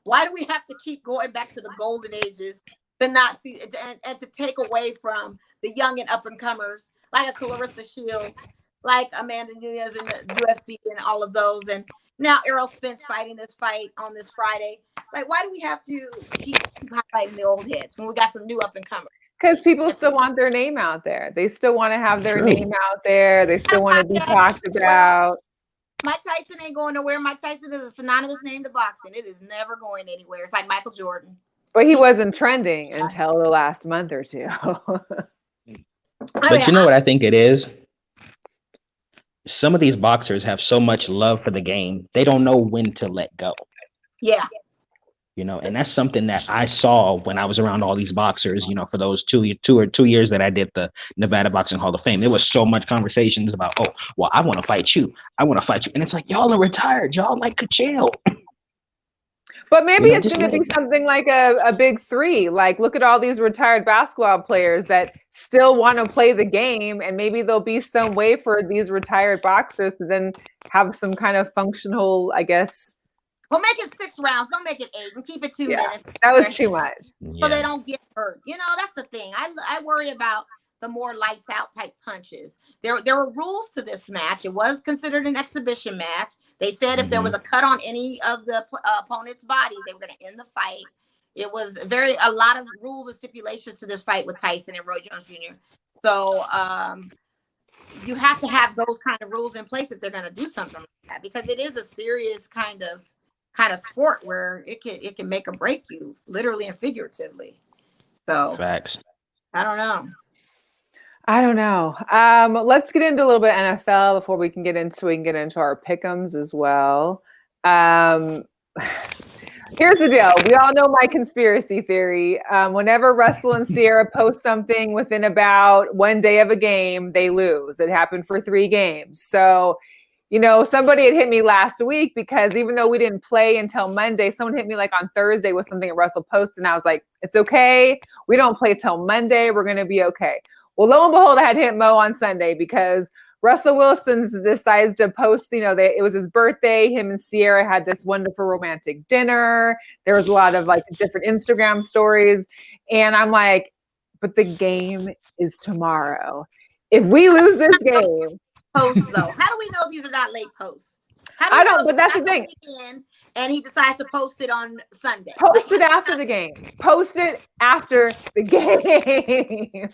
Why do we have to keep going back to the golden ages to not see and to take away from the young and up and comers like a Clarissa Shields, like Amanda Nunes in the UFC and all of those, and now Errol Spence fighting this fight on this Friday. Like, why do we have to keep highlighting the old heads when we got some new up and comers? Because people still want their name out there. They still want to have their name out there. They still want to be talked about. Mike Tyson ain't going nowhere. Mike Tyson is a synonymous name to boxing. It is never going anywhere. It's like Michael Jordan. But he wasn't trending until the last month or two. But you know what I think it is? Some of these boxers have so much love for the game, they don't know when to let go. Yeah. You know, and that's something that I saw when I was around all these boxers, you know, for those 2 years that I did the Nevada Boxing Hall of Fame. There was so much conversations about, oh, well, I want to fight you. I want to fight you. And it's like, y'all are retired. Y'all like could chill. But maybe it's going to be something like a big three. Like, look at all these retired basketball players that still want to play the game. And maybe there'll be some way for these retired boxers to then have some kind of functional, I guess. Well, make it 6 rounds. Don't make it 8 and keep it 2 minutes. That was too much. So they don't get hurt. You know, that's the thing. I worry about the more lights out type punches. There were rules to this match. It was considered an exhibition match. They said if there was a cut on any of the opponent's bodies, they were going to end the fight. It was a lot of rules and stipulations to this fight with Tyson and Roy Jones Jr. So you have to have those kind of rules in place if they're going to do something like that, because it is a serious kind of sport where it can make or break you, literally and figuratively. So facts. I don't know. Let's get into a little bit of NFL before we can get into our pick'ems as well. Here's the deal. We all know my conspiracy theory. Whenever Russell and Sierra post something within about 1 day of a game, they lose. It happened for 3 games. So, somebody had hit me last week because even though we didn't play until Monday, someone hit me like on Thursday with something that Russell posted. And I was like, it's okay. We don't play till Monday. We're going to be okay. Well, lo and behold, I had hit Mo on Sunday because Russell Wilson decides to post, it was his birthday. Him and Sierra had this wonderful romantic dinner. There was a lot of like different Instagram stories. And I'm like, but the game is tomorrow. If we lose this game. Posts though. How do we know these are not late posts? I don't, but that's the thing. And he decides to post it on Sunday. Post it after the game. Post it after the game.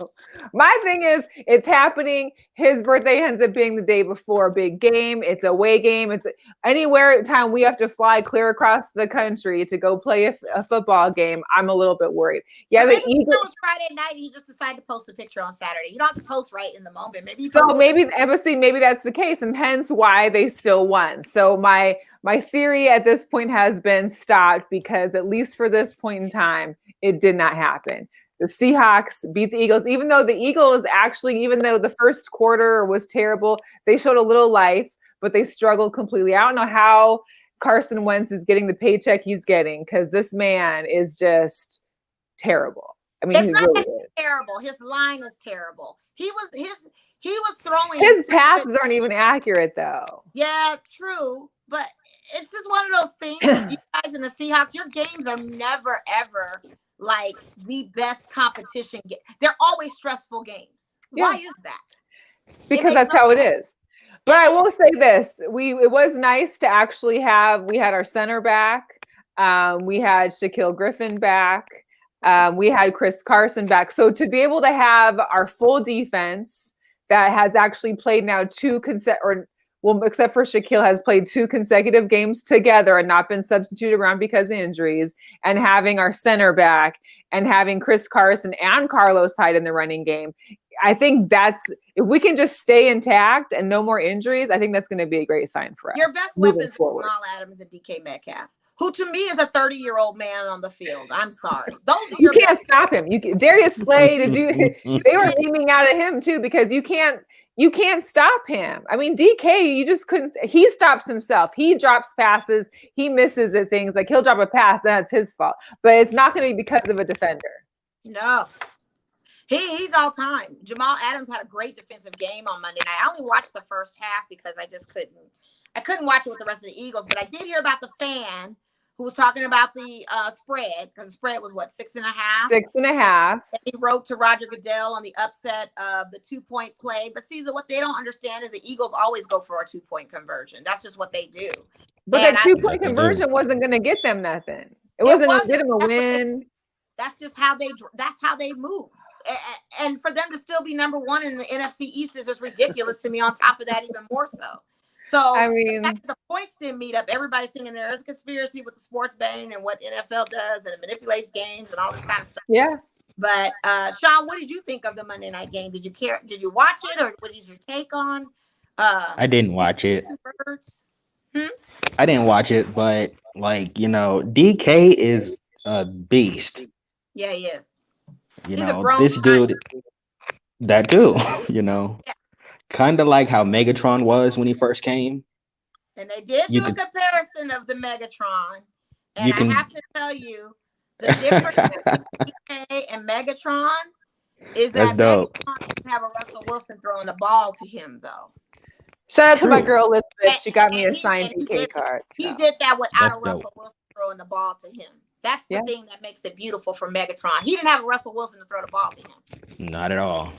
My thing is, it's happening. His birthday ends up being the day before a big game. It's a away game. It's anywhere time we have to fly clear across the country to go play a football game. I'm a little bit worried. Yeah, maybe it was Friday night. He just decided to post a picture on Saturday. You don't have to post right in the moment. Maybe maybe that's the case, and hence why they still won. So my theory at this point has been stopped because at least for this point in time, it did not happen. The Seahawks beat the Eagles, even though the Eagles actually, even though the first quarter was terrible, they showed a little life, but they struggled completely. I don't know how Carson Wentz is getting the paycheck he's getting because this man is just terrible. I mean, it's not really terrible. His line is terrible. He was throwing. His passes aren't even accurate though. Yeah, true. But it's just one of those things. You guys in the Seahawks, your games are never, ever like the best competition. They're always stressful games. Yeah. Why is that? Because that's how it is. But I will say this. It was nice to actually we had our center back. We had Shaquille Griffin back. We had Chris Carson back. So to be able to have our full defense that has actually played now except for Shaquille, has played 2 consecutive games together and not been substituted around because of injuries, and having our center back and having Chris Carson and Carlos Hyde in the running game. I think if we can just stay intact and no more injuries, I think that's going to be a great sign for us. Your best weapons are Jamal Adams and DK Metcalf, who to me is a 30-year-old man on the field. I'm sorry. You can't stop him. Darius Slay, they were aiming out at him too, because you can't stop him. I mean, DK, you just couldn't. He stops himself. He drops passes. He misses at things. Like he'll drop a pass, that's his fault. But it's not going to be because of a defender. No. He's all time. Jamal Adams had a great defensive game on Monday night. I only watched the first half because I couldn't watch it with the rest of the Eagles, but I did hear about the fan who was talking about the spread, because the spread was 6.5? 6.5. And he wrote to Roger Goodell on the upset of the 2-point play. But see, what they don't understand is the Eagles always go for a 2-point conversion. That's just what they do. But that 2-point conversion wasn't going to get them nothing. It wasn't going to get them a win. That's just how they move. And for them to still be number 1 in the NFC East is just ridiculous to me. On top of that, even more so. So I mean, the points didn't meet up. Everybody's thinking there's a conspiracy with the sports betting and what NFL does and it manipulates games and all this kind of stuff. Yeah. But Shon, what did you think of the Monday night game? Did you care? Did you watch it, or what is your take on? I didn't watch it. I didn't watch it, but DK is a beast. Yeah, he is. This dude, that dude, yeah. Kind of like how Megatron was when he first came. And they did do a comparison of the Megatron. And I have to tell you, the difference between DK and Megatron is that Megatron didn't have a Russell Wilson throwing the ball to him, though. Shout out to my girl Elizabeth. She got me a signed DK card. He did that without Russell Wilson throwing the ball to him. That's the thing that makes it beautiful for Megatron. He didn't have a Russell Wilson to throw the ball to him. Not at all.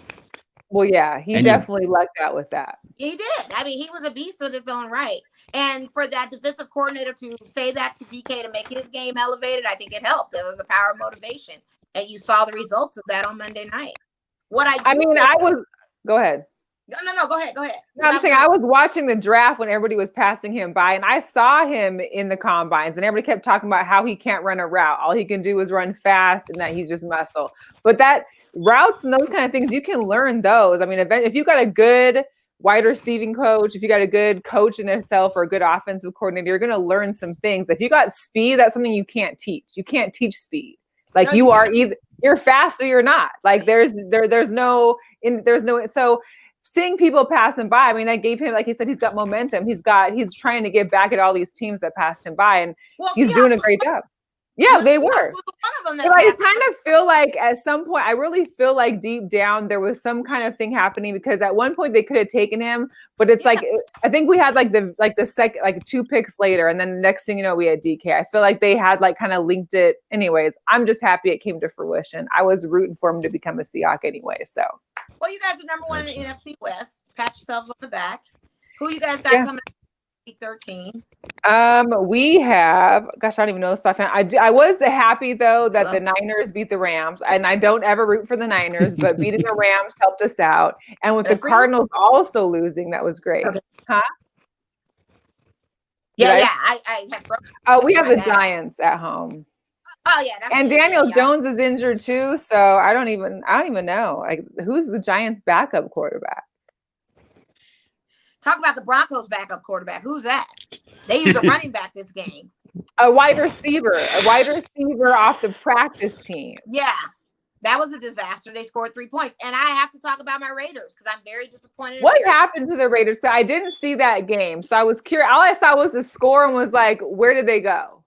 Well, yeah, he definitely lucked out with that. He did. I mean, he was a beast in his own right. And for that defensive coordinator to say that to DK to make his game elevated, I think it helped. It was a power of motivation. And you saw the results of that on Monday night. Go ahead. No, go ahead. No, I'm saying I was watching the draft when everybody was passing him by, and I saw him in the combines, and everybody kept talking about how he can't run a route. All he can do is run fast, and that he's just muscle. But that routes and those kind of things, you can learn those. I mean, if you got a good wide receiving coach, if you got a good coach in itself or a good offensive coordinator, you're going to learn some things. If you got speed, that's something you can't teach. You can't teach speed. Like you are either you're fast or you're not. Like there's no. So seeing people passing by, I mean, I gave him, like he said, he's got momentum. He's trying to get back at all these teams that passed him by, and he's doing a great job. Yeah, they were. But I kind of feel like at some point, I really feel like deep down there was some kind of thing happening, because at one point they could have taken him, but it's like I think we had the second, like 2 picks later, and then the next thing you know, we had DK. I feel like they had like kind of linked it. Anyways, I'm just happy it came to fruition. I was rooting for him to become a Seahawk anyway. So. Well, you guys are number 1 in the NFC West. Pat yourselves on the back. Who you guys got coming up week 13? We have, gosh, I don't even know stuff. I was happy though that the Niners beat the Rams, and I don't ever root for the Niners, but beating the Rams helped us out. And with the Cardinals also losing, that was great. Okay. Huh? I have. Oh, we have the Giants at home. Oh yeah, and Daniel Jones is injured too, so I don't even know. Like, who's the Giants' backup quarterback? Talk about the Broncos' backup quarterback. Who's that? They use a running back this game. A wide receiver off the practice team. Yeah, that was a disaster. They scored 3 points, and I have to talk about my Raiders because I'm very disappointed. What happened to the Raiders? I didn't see that game, so I was curious. All I saw was the score and was like, where did they go?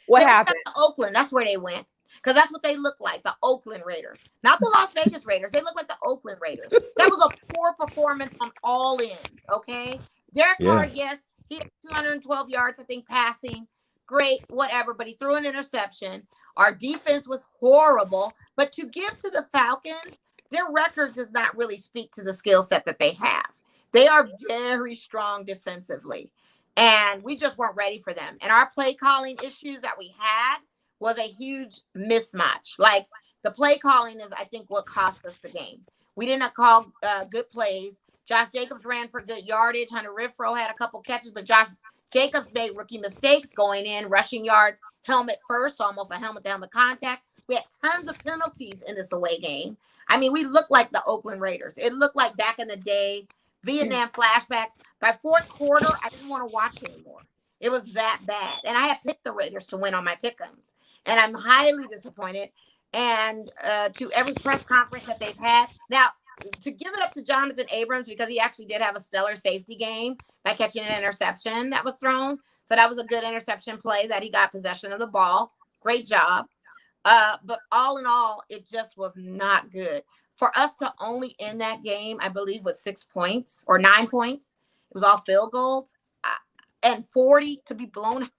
What happened? Oakland. That's where they went. Because that's what they look like, the Oakland Raiders. Not the Las Vegas Raiders. They look like the Oakland Raiders. That was a poor performance on all ends, okay? Derek Carr, yes, he had 212 yards, I think, passing. Great, whatever, but he threw an interception. Our defense was horrible. But to give to the Falcons, their record does not really speak to the skill set that they have. They are very strong defensively, and we just weren't ready for them. And our play calling issues that we had was a huge mismatch. Like, the play calling is, I think, what cost us the game. We did not call good plays. Josh Jacobs ran for good yardage. Hunter Renfrow had a couple catches, but Josh Jacobs made rookie mistakes going in, rushing yards, helmet first, almost a helmet-to-helmet contact. We had tons of penalties in this away game. I mean, we looked like the Oakland Raiders. It looked like back in the day, Vietnam flashbacks. By fourth quarter, I didn't want to watch anymore. It was that bad. And I had picked the Raiders to win on my pick'ems. And I'm highly disappointed. And to every press conference that they've had. Now, to give it up to Jonathan Abrams, because he actually did have a stellar safety game by catching an interception that was thrown. So that was a good interception play that he got possession of the ball. Great job. But all in all, it just was not good. For us to only end that game, I believe, with 6 points or 9 points. It was all field goals. And 40 to be blown.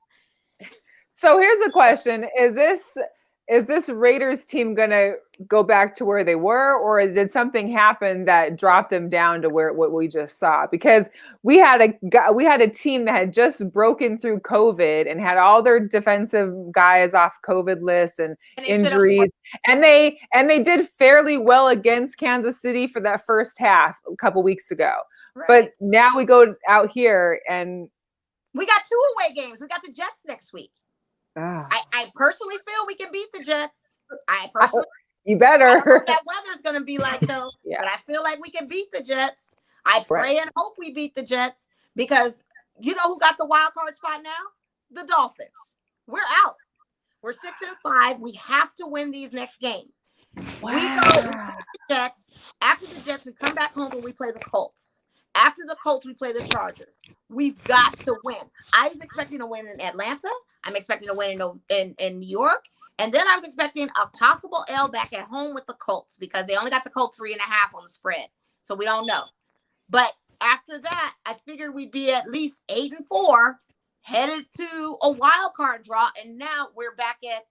So here's the question. Is this Raiders team going to go back to where they were, or did something happen that dropped them down to what we just saw? Because we had a team that had just broken through COVID and had all their defensive guys off COVID lists and injuries, and they did fairly well against Kansas City for that first half a couple weeks ago. Right. But now we go out here and we got 2 away games. We got the Jets next week. I personally feel we can beat the Jets. You better. I don't know what that weather's going to be like, though. But I feel like we can beat the Jets. I pray and hope we beat the Jets, because you know who got the wild card spot now? The Dolphins. We're out. We're 6-5. We have to win these next games. Wow. We go the Jets. After the Jets, we come back home and we play the Colts. After the Colts, we play the Chargers. We've got to win. I was expecting to win in Atlanta. I'm expecting to win in New York. And then I was expecting a possible L back at home with the Colts, because they only got the Colts 3.5 on the spread. So we don't know. But after that, I figured we'd be at least 8-4, headed to a wild card draw. And now we're back at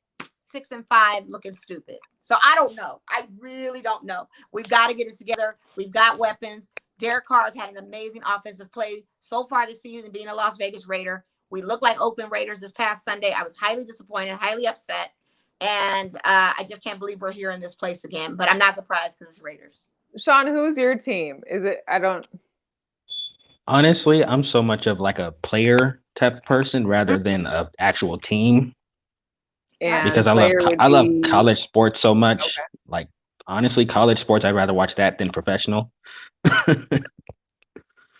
6-5 looking stupid. So I don't know. I really don't know. We've got to get it together. We've got weapons. Derek Carr has had an amazing offensive play so far this season, being a Las Vegas Raider. We look like Oakland Raiders this past Sunday. I was highly disappointed, highly upset. And I just can't believe we're here in this place again. But I'm not surprised because it's Raiders. Shon, who's your team? Honestly, I'm so much of like a player type person rather than an actual team. Yeah, because I love college sports so much. Okay. Like, honestly, college sports, I'd rather watch that than professional.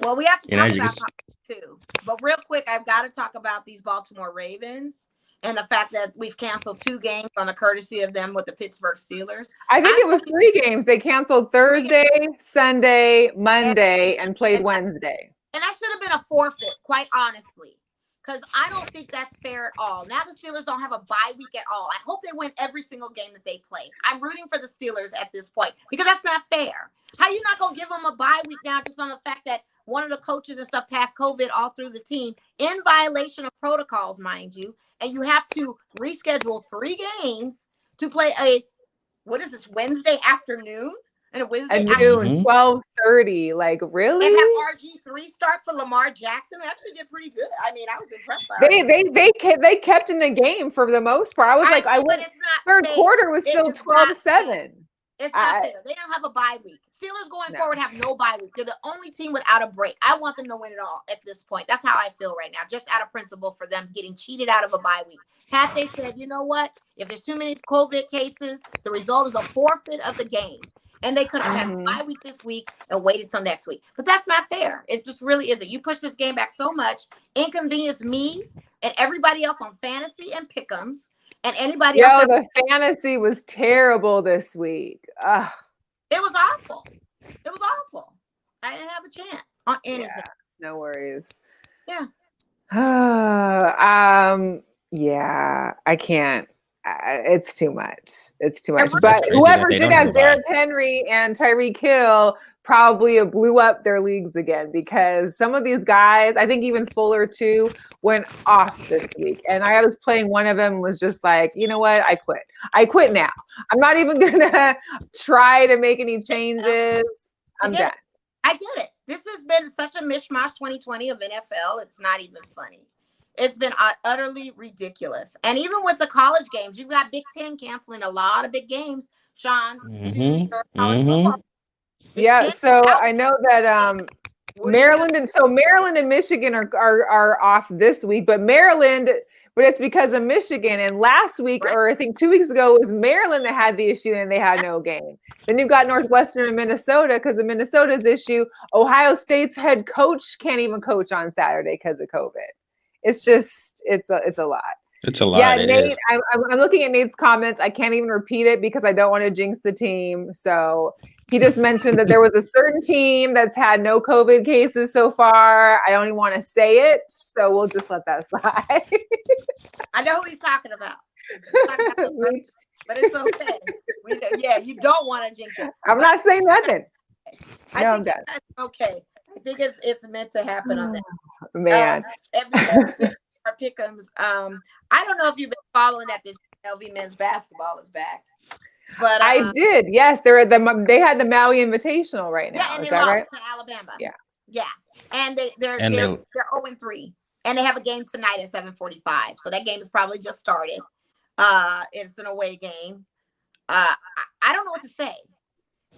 Well, we have to You know, talk you about can- college too. But real quick, I've got to talk about these Baltimore Ravens and the fact that we've canceled 2 games on the courtesy of them with the Pittsburgh Steelers. I think it was 3 games. They canceled Thursday, Sunday, Monday, and played Wednesday. And that should have been a forfeit, quite honestly, because I don't think that's fair at all. Now the Steelers don't have a bye week at all. I hope they win every single game that they play. I'm rooting for the Steelers at this point because that's not fair. How you not going to give them a bye week now just on the fact that one of the coaches and stuff passed COVID all through the team in violation of protocols, mind you, and you have to reschedule 3 games to play what is this, Wednesday afternoon? And a Wednesday afternoon, 12:30. Like, really? And have RG3 start for Lamar Jackson. They actually did pretty good. I mean, I was impressed by they kept in the game for the most part. I was like, third quarter was still 12-7. It's not fair. They don't have a bye week. Steelers going forward have no bye week. They're the only team without a break. I want them to win it all at this point. That's how I feel right now, just out of principle for them getting cheated out of a bye week. Had they said, you know what, if there's too many COVID cases, the result is a forfeit of the game. And they could have had a bye week this week and waited till next week. But that's not fair. It just really isn't. You push this game back so much, inconvenience me and everybody else on fantasy and pick'ems. And anybody else. The fantasy was terrible this week. Ugh. It was awful. It was awful. I didn't have a chance on anything. Yeah, no worries. Yeah. Yeah, I can't. It's too much. It's too much. But whoever did have Derrick Henry and Tyreek Hill probably blew up their leagues again, because some of these guys, I think even Fuller too, went off this week. And I was playing one of them, was just like, you know what? I quit. I quit now. I'm not even gonna try to make any changes. I'm done. I get it. This has been such a mishmash 2020 of NFL. It's not even funny. It's been utterly ridiculous. And even with the college games, you've got Big Ten canceling a lot of big games, Shon. Yeah, so I know that Maryland and Michigan are off this week, but it's because of Michigan. And last week, or I think 2 weeks ago, it was Maryland that had the issue and they had no game. Then you've got Northwestern and Minnesota because of Minnesota's issue. Ohio State's head coach can't even coach on Saturday because of COVID. It's just, it's a lot. It's a lot. Yeah, Nate, I'm looking at Nate's comments. I can't even repeat it because I don't want to jinx the team. So he just mentioned that there was a certain team that's had no COVID cases so far. I don't even want to say it. So we'll just let that slide. I know who he's talking about. But it's okay. You don't want to jinx it. I'm not saying nothing. I think that's okay. I think it's meant to happen on that. Man. Our pick'ems. I don't know if you've been following that this LV men's basketball is back. But I did. Yes, they had the Maui Invitational right now. Yeah, and is they that lost right? to Alabama. Yeah. Yeah. And they're 0-3. And they have a game tonight at 7:45. So that game has probably just started. It's an away game. I don't know what to say.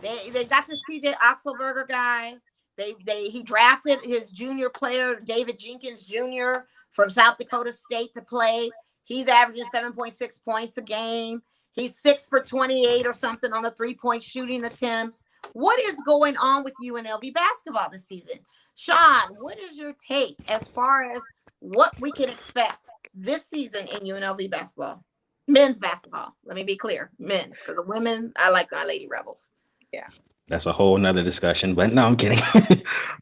They got this TJ Oxelberger guy. He drafted his junior player, David Jenkins Jr. from South Dakota State to play. He's averaging 7.6 points a game. He's 6 for 28 or something on the 3-point shooting attempts. What is going on with UNLV basketball this season? Shon, what is your take as far as what we can expect this season in UNLV basketball? Men's basketball. Let me be clear. Men's, because the women, I like my Lady Rebels. Yeah. That's a whole nother discussion, but no, I'm kidding.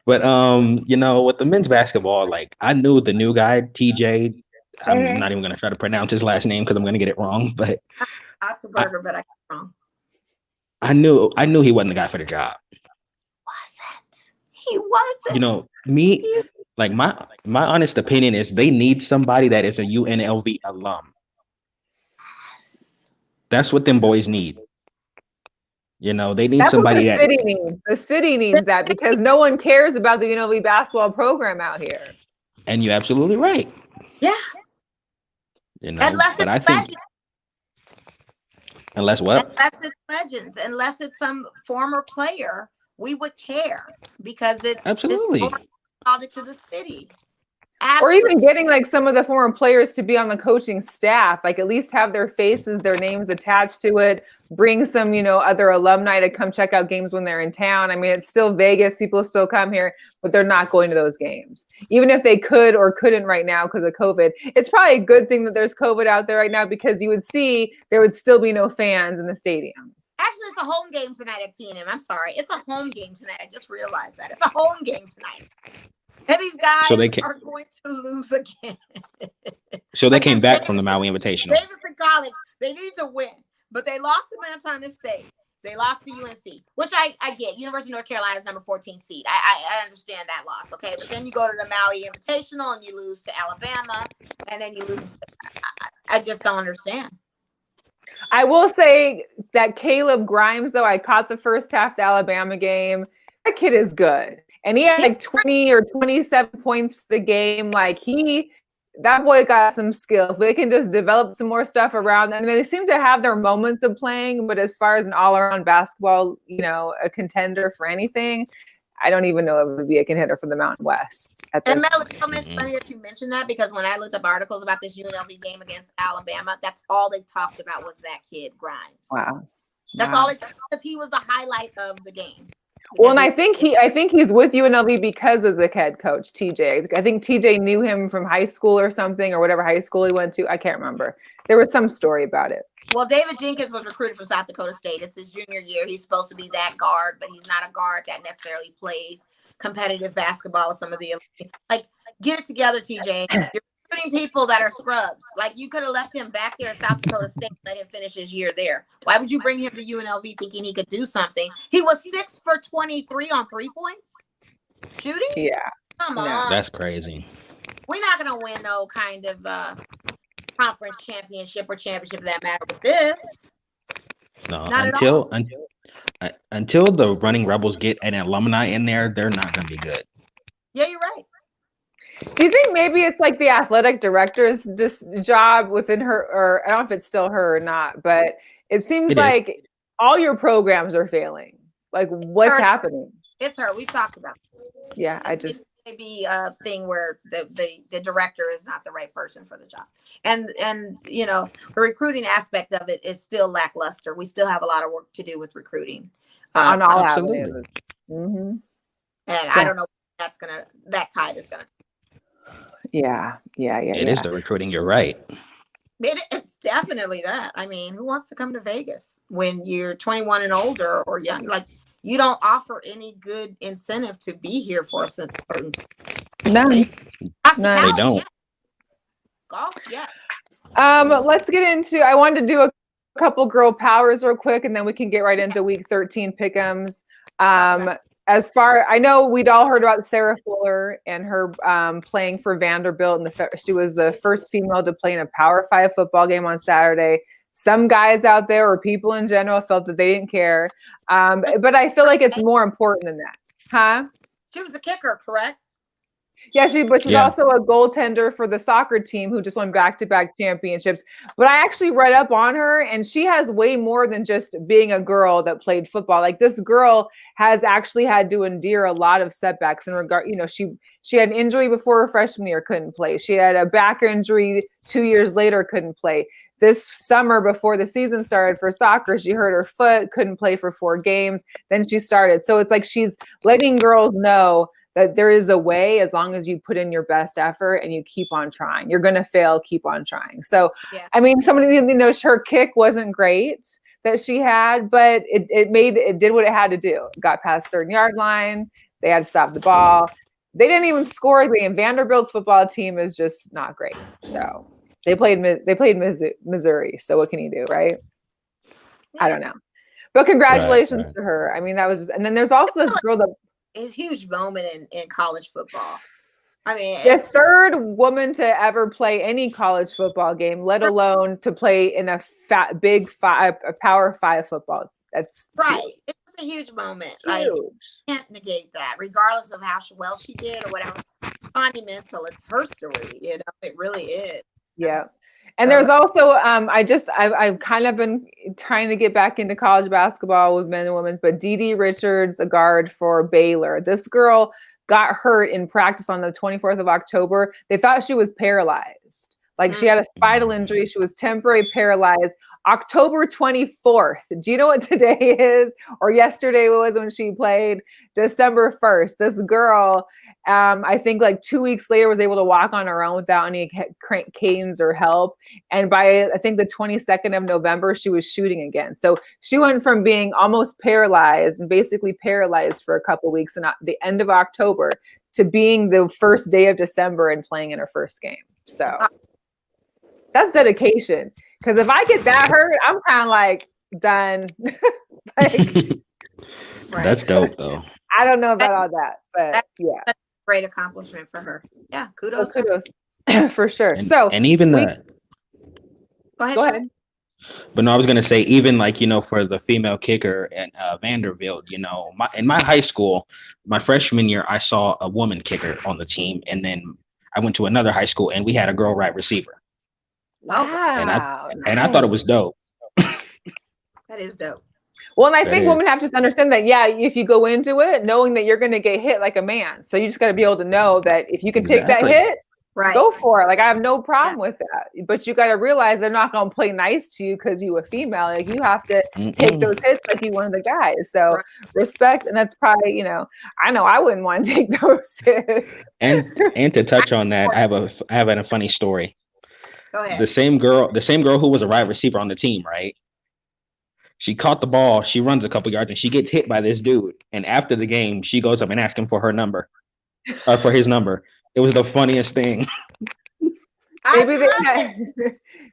But with the men's basketball, like I knew the new guy, TJ. I'm not even gonna try to pronounce his last name because I'm gonna get it wrong. But Oxelberger, but I got it wrong. I knew he wasn't the guy for the job. He wasn't. My honest opinion is they need somebody that is a UNLV alum. That's what them boys need. They need somebody that the city needs that because no one cares about the UNLV basketball program out here. And you're absolutely right. Yeah. Unless what? Unless it's legends, unless it's some former player, we would care because it's absolutely nostalgic to the city. Or Absolutely. even getting like some of the former players to be on the coaching staff, like at least have their faces, their names attached to it. Bring some, other alumni to come check out games when they're in town. I mean, it's still Vegas. People still come here, but they're not going to those games. Even if they could or couldn't right now because of COVID. It's probably a good thing that there's COVID out there right now because you would see there would still be no fans in the stadiums. Actually, it's a home game tonight at TNM. I'm sorry. It's a home game tonight. I just realized that. It's a home game tonight. And these guys are going to lose again. So they came back from the Maui Invitational. Davidson College, they need to win. But they lost to Montana State. They lost to UNC, which I get. University of North Carolina is number 14 seed. I understand that loss, okay? But then you go to the Maui Invitational and you lose to Alabama, and then you lose. I just don't understand. I will say that Caleb Grimes, though, I caught the first half of the Alabama game. That kid is good. And he had like 20 or 27 points for the game. Like that boy got some skill. If they can just develop some more stuff around them. They seem to have their moments of playing, but as far as an all-around basketball, a contender for anything, I don't even know if it would be a contender for the Mountain West. And Mel, it's funny that you mentioned that because when I looked up articles about this UNLV game against Alabama, that's all they talked about was that kid Grimes. Wow. That's all it because he was the highlight of the game. Well, and I think he's with UNLV because of the head coach, TJ. I think TJ knew him from high school or something, or whatever high school he went to. I can't remember. There was some story about it. Well, David Jenkins was recruited from South Dakota State. It's his junior year. He's supposed to be that guard, but he's not a guard that necessarily plays competitive basketball with some of the like. Get it together, TJ. You're recruiting people that are scrubs. Like you could have left him back there at South Dakota State and let him finish his year there. Why would you bring him to UNLV thinking he could do something? He was 6 for 23 on 3 points shooting. Yeah, come on, that's crazy. We're not gonna win no kind of conference championship or championship for that matter with this. No, not until the Running Rebels get an alumni in there, they're not gonna be good. Yeah, you're right. Do you think maybe it's like the athletic director's job within her, or I don't know if it's still her or not, but it seems like all your programs are failing. Like what's happening? It's her. We've talked about it. Yeah, It's maybe a thing where the director is not the right person for the job. And the recruiting aspect of it is still lackluster. We still have a lot of work to do with recruiting. On all avenues. Mm-hmm. And I don't know if that tide is gonna. Yeah. It is the recruiting. You're right. It's definitely that. I mean, who wants to come to Vegas when you're 21 and older or young? Like, you don't offer any good incentive to be here for a certain time. None. They don't. Yes. Golf, yes. Let's get into. I wanted to do a couple girl powers real quick, and then we can get right into week 13 pick'ems. As far I know, we'd all heard about Sarah Fuller and her playing for Vanderbilt, and she was the first female to play in a Power 5 football game on Saturday. Some guys out there or people in general felt that they didn't care, but I feel like it's more important than that, huh? She was the kicker, correct? Yeah, she's also a goaltender for the soccer team who just won back-to-back championships. But I actually read up on her, and she has way more than just being a girl that played football. Like this girl has actually had to endure a lot of setbacks in regard. She had an injury before her freshman year, couldn't play. She had a back injury 2 years later, couldn't play. This summer before the season started for soccer, she hurt her foot, couldn't play for 4 games. Then she started. So it's like she's letting girls know that there is a way as long as you put in your best effort and you keep on trying. You're going to fail, keep on trying. So, yeah. I mean, somebody, her kick wasn't great that she had, but it did what it had to do. It got past certain yard line. They had to stop the ball. They didn't even score. And Vanderbilt's football team is just not great. So they played Missouri. So what can you do, right? Yeah. I don't know. But congratulations to her. I mean, that was just, and then there's also this girl that, it's a huge moment in college football. I mean, the third woman to ever play any college football game, let alone to play in a Power 5 football. That's right. Huge. It's a huge moment. Huge. Like, you can't negate that, regardless of how well she did or whatever. Monumental. It's her story. It really is. Yeah. And there's also, I've kind of been trying to get back into college basketball with men and women, but Dee Richards, a guard for Baylor. This girl got hurt in practice on the 24th of October. They thought she was paralyzed. Like she had a spinal injury. She was temporarily paralyzed. October 24th. Do you know what today is? Or yesterday was when she played? December 1st. This girl, I think like 2 weeks later, was able to walk on her own without any canes or help. And by, I think, the 22nd of November, she was shooting again. So she went from being almost paralyzed and basically paralyzed for a couple of weeks and at the end of October to being the first day of December and playing in her first game. So that's dedication. Because if I get that hurt, I'm kind of like done. Like, That's dope, though. I don't know about all that, but yeah, that's a great accomplishment for her. Yeah, kudos. So kudos for sure. And even go ahead. Go ahead. But no, I was gonna say, even like, for the female kicker at Vanderbilt, in my high school, my freshman year, I saw a woman kicker on the team, and then I went to another high school and we had a girl right receiver. Wow. And I thought it was dope. That is dope. Well, and I think women have to understand that, yeah, if you go into it knowing that you're going to get hit like a man. So you just got to be able to know that if you can take that hit, go for it. Like, I have no problem with that. But you got to realize they're not going to play nice to you because you a female. Like, you have to take those hits like you one of the guys. So respect. And that's probably, I know I wouldn't want to take those hits. And to touch on that, I have a funny story. Go ahead. The same girl who was a wide receiver on the team, right? She caught the ball, she runs a couple yards, and she gets hit by this dude. And after the game, she goes up and asks him for her number, or for his number. It was the funniest thing. Maybe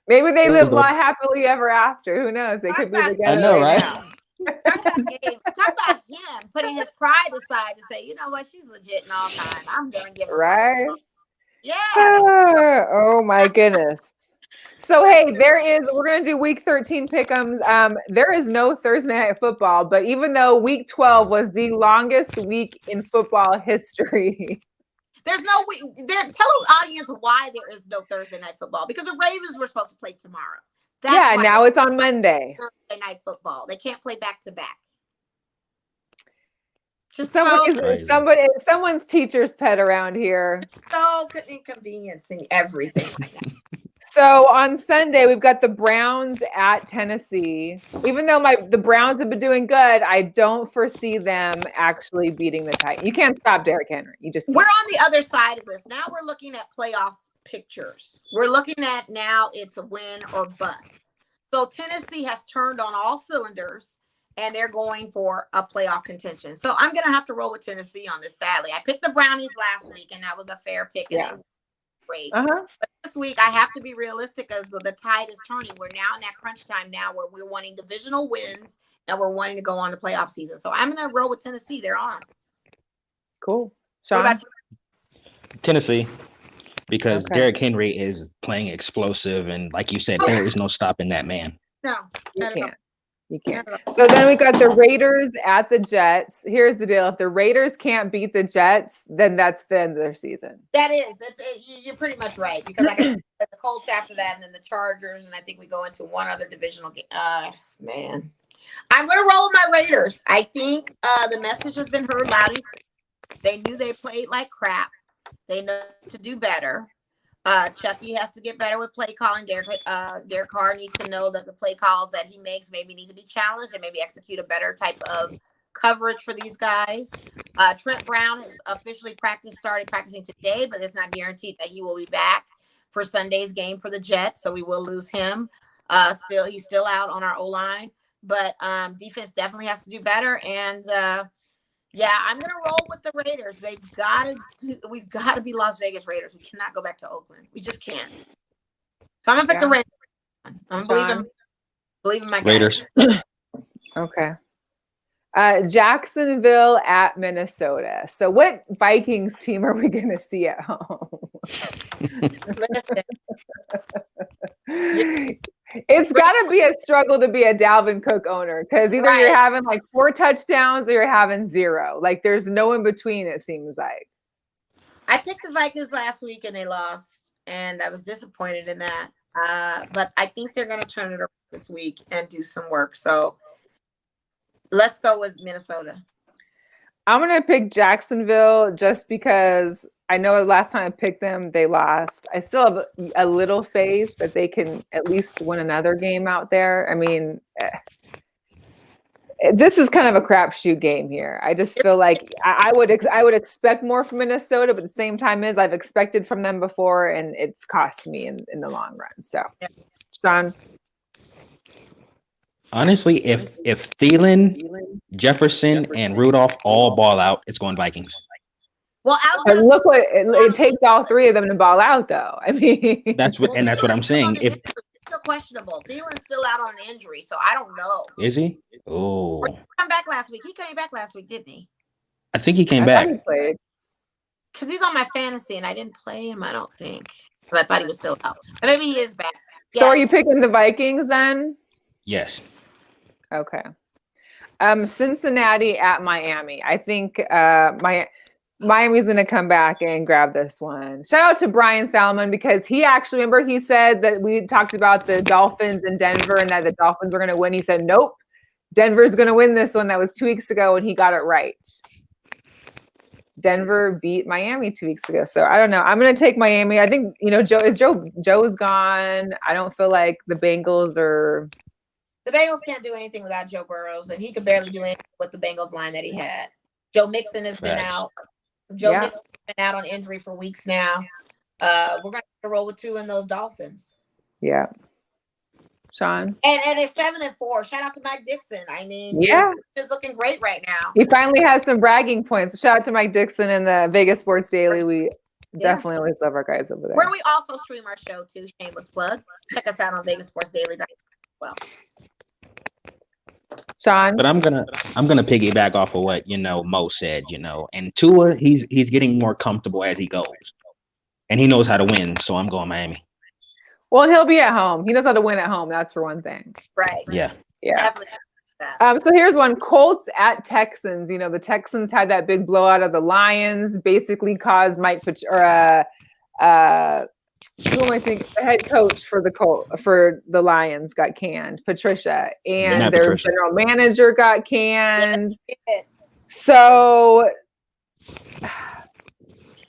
they live happily ever after. Who knows? They could be together. I know, right? Talk about him putting his pride aside to say, you know what, she's legit in all time. I'm gonna give her right. Yeah. Oh my goodness. So hey, we're gonna do week 13 pick'ems. There is no Thursday night football, but even though week 12 was the longest week in football history. There's no week. Tell the audience why there is no Thursday night football, because the Ravens were supposed to play tomorrow. Now it's on Monday. Thursday night football. They can't play back to back. Just someone's teacher's pet around here. So inconveniencing everything right now. So on Sunday, we've got the Browns at Tennessee. Even though the Browns have been doing good, I don't foresee them actually beating the Titans. You can't stop Derrick Henry. You just can't. We're on the other side of this. Now we're looking at playoff pictures. We're looking at now it's a win or bust. So Tennessee has turned on all cylinders, and they're going for a playoff contention. So I'm going to have to roll with Tennessee on this, sadly. I picked the Brownies last week, and that was a fair pick. Yeah. And great. But this week, I have to be realistic as the tide is turning. We're now in that crunch time now where we're wanting divisional wins, and we're wanting to go on to playoff season. So I'm going to roll with Tennessee. They're on. Cool. Shon? Tennessee, because Derrick Henry is playing explosive, and like you said, there is no stopping that man. No, you can't. So then we got the Raiders at the Jets. Here's the deal. If the Raiders can't beat the Jets, then that's the end of their season. That is. You're pretty much right, because I got the Colts after that, and then the Chargers, and I think we go into one other divisional game. Man. I'm going to roll with my Raiders. I think the message has been heard loud and clear. They knew they played like crap. They know to do better. Chucky has to get better with play calling. Derek Carr needs to know that the play calls that he makes maybe need to be challenged and maybe execute a better type of coverage for these guys. Trent Brown has officially started practicing today, but it's not guaranteed that he will be back for Sunday's game for the Jets, so we will lose him. He's still out on our O-line, but defense definitely has to do better. And I'm gonna roll with the Raiders. We've got to be Las Vegas Raiders. We cannot go back to Oakland. We just can't. So I'm gonna pick the Raiders. I'm believing my Raiders. Okay. Jacksonville at Minnesota. So what Vikings team are we gonna see at home? Listen. It's got to be a struggle to be a Dalvin Cook owner, because either you're having like 4 touchdowns or you're having 0. Like, there's no in between, it seems like. I picked the Vikings last week and they lost, and I was disappointed in that. But I think they're going to turn it around this week and do some work. So let's go with Minnesota. I'm gonna pick Jacksonville just because I know the last time I picked them, they lost. I still have a little faith that they can at least win another game out there. I mean, this is kind of a crapshoot game here. I just feel like I would expect more from Minnesota, but at the same time I've expected from them before, and it's cost me in the long run. So, Shon. Honestly, if Thielen, Jefferson, and Rudolph all ball out, it's going Vikings. Well, But look what it takes all three of them to ball out, though. I mean, That's what I'm saying. If it's still questionable, Thielen's still out on an injury, so I don't know. Is he? Oh, Or did he come back last week. He came back last week, didn't he? I think he came I back. thought he played. Because he's on my fantasy, and I didn't play him. I don't think. But I thought he was still out. But maybe he is back. So, Yeah. are you picking the Vikings then? Yes. Okay. Cincinnati at Miami. I think Miami's going to come back and grab this one. Shout out to Brian Salmon because he actually, remember he said that we talked about the Dolphins in Denver and that the Dolphins were going to win. He said, nope, Denver's going to win this one. That was 2 weeks ago and he got it right. Denver beat Miami 2 weeks ago. So I don't know. I'm going to take Miami. I think, Joe's gone. I don't feel like the Bengals are. The Bengals can't do anything without Joe Burrows, and he could barely do anything with the Bengals line that he had. Joe Mixon has been out. Mixon's been out on injury for weeks now. We're going to roll with 2 in those Dolphins. Yeah. Shon? And they're 7-4. Shout out to Mike Dixon. I mean, he's looking great right now. He finally has some bragging points. Shout out to Mike Dixon and the Vegas Sports Daily. We definitely always love our guys over there. Where we also stream our show too. Shameless plug. Check us out on VegasSportsDaily. Well, Shon? But I'm gonna piggyback off of what Mo said. And Tua, he's getting more comfortable as he goes, and he knows how to win. So I'm going Miami. Well, and he'll be at home. He knows how to win at home. That's for one thing. Right. Yeah. Definitely. So here's one: Colts at Texans. The Texans had that big blowout of the Lions, basically caused who am I thinking? The head coach for the Lions got canned, Patricia, and their general manager got canned. So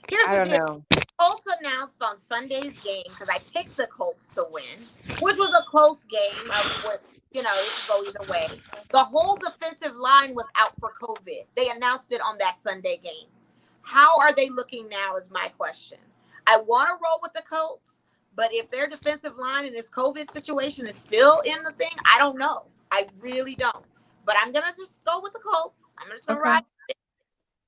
here's I don't know. Colts announced on Sunday's game because I picked the Colts to win, which was a close game. It could go either way. The whole defensive line was out for COVID. They announced it on that Sunday game. How are they looking now is my question. I want to roll with the Colts, but if their defensive line in this COVID situation is still in the thing, I don't know. I really don't. But I'm going to just go with the Colts. I'm just going to ride it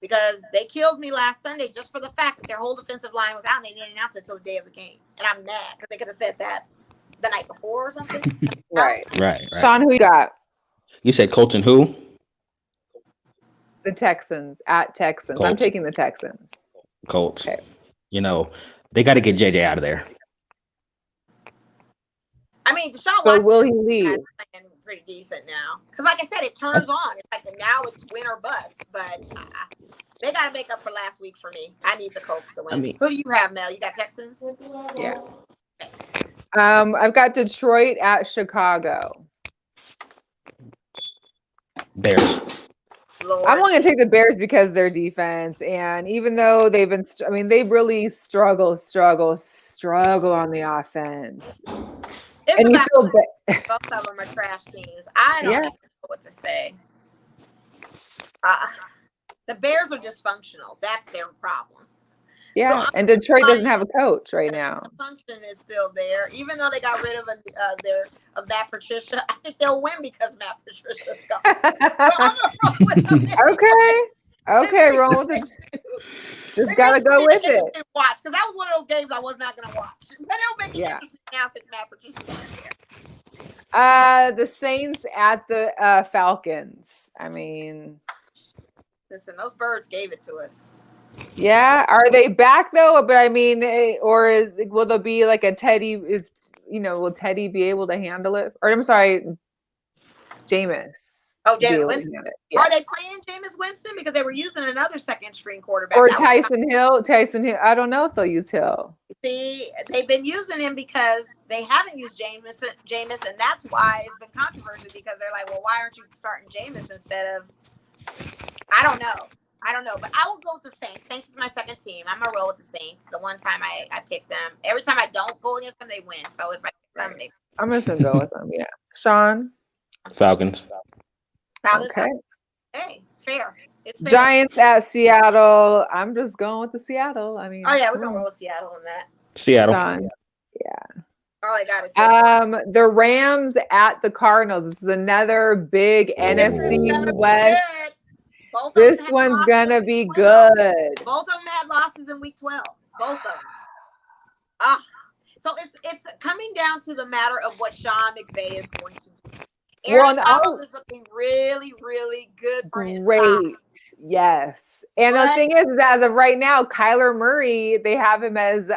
because they killed me last Sunday just for the fact that their whole defensive line was out and they didn't announce it until the day of the game. And I'm mad because they could have said that the night before or something. Right. Shon, who you got? You said Colts and who? The Texans at Texans. Colts. I'm taking the Texans. Colts. Okay. They got to get JJ out of there. I mean, Deshaun So Watson will he leave? Playing pretty decent now. Because like I said, it turns on. It's like now it's win or bust. But they got to make up for last week for me. I need the Colts to win. Who do you have, Mel? You got Texans? Yeah. I've got Detroit at Chicago. Bears. Lord. I'm only going to take the Bears because their defense, and even though they've been, they really struggle on the offense. Both of them are trash teams. I don't even know what to say. The Bears are dysfunctional. That's their problem. Yeah, and Detroit doesn't have a coach right now. The function is still there, even though they got rid of Matt Patricia. I think they'll win because Matt Patricia's gone. Okay, roll with it. Just gotta go with it. Watch, because that was one of those games I was not gonna watch. But it'll make it interesting now since Matt Patricia's there. The Saints at the Falcons. I mean, listen, those birds gave it to us. Yeah, are they back though? But I mean, will there be like a Teddy? Will Teddy be able to handle it? Or I'm sorry, Jameis. Oh, Jameis Winston. Yeah. Are they playing Jameis Winston because they were using another second string quarterback? Or Tyson Hill? I don't know if they'll use Hill. See, they've been using him because they haven't used Jameis, and that's why it's been controversial because they're like, well, why aren't you starting Jameis instead of? I don't know. I don't know, but I will go with the Saints. Saints is my second team. I'm gonna roll with the Saints. The one time I pick them, every time I don't go against them, they win. So if I pick them, maybe. I'm just gonna go with them. Yeah, Shon. Falcons. Okay. Hey, fair. It's fair. Giants at Seattle. I'm just going with the Seattle. I mean, Oh yeah, we're gonna roll with Seattle on that. Seattle. Shon. Yeah. All I gotta say. The Rams at the Cardinals. This is another big NFC West. This one's gonna be good. Both of them had losses in week 12. Both of them. So it's coming down to the matter of what Sean McVay is going to do. Aaron Donald is looking really, really good for his size. Yes. And the thing is, as of right now, Kyler Murray, they have him as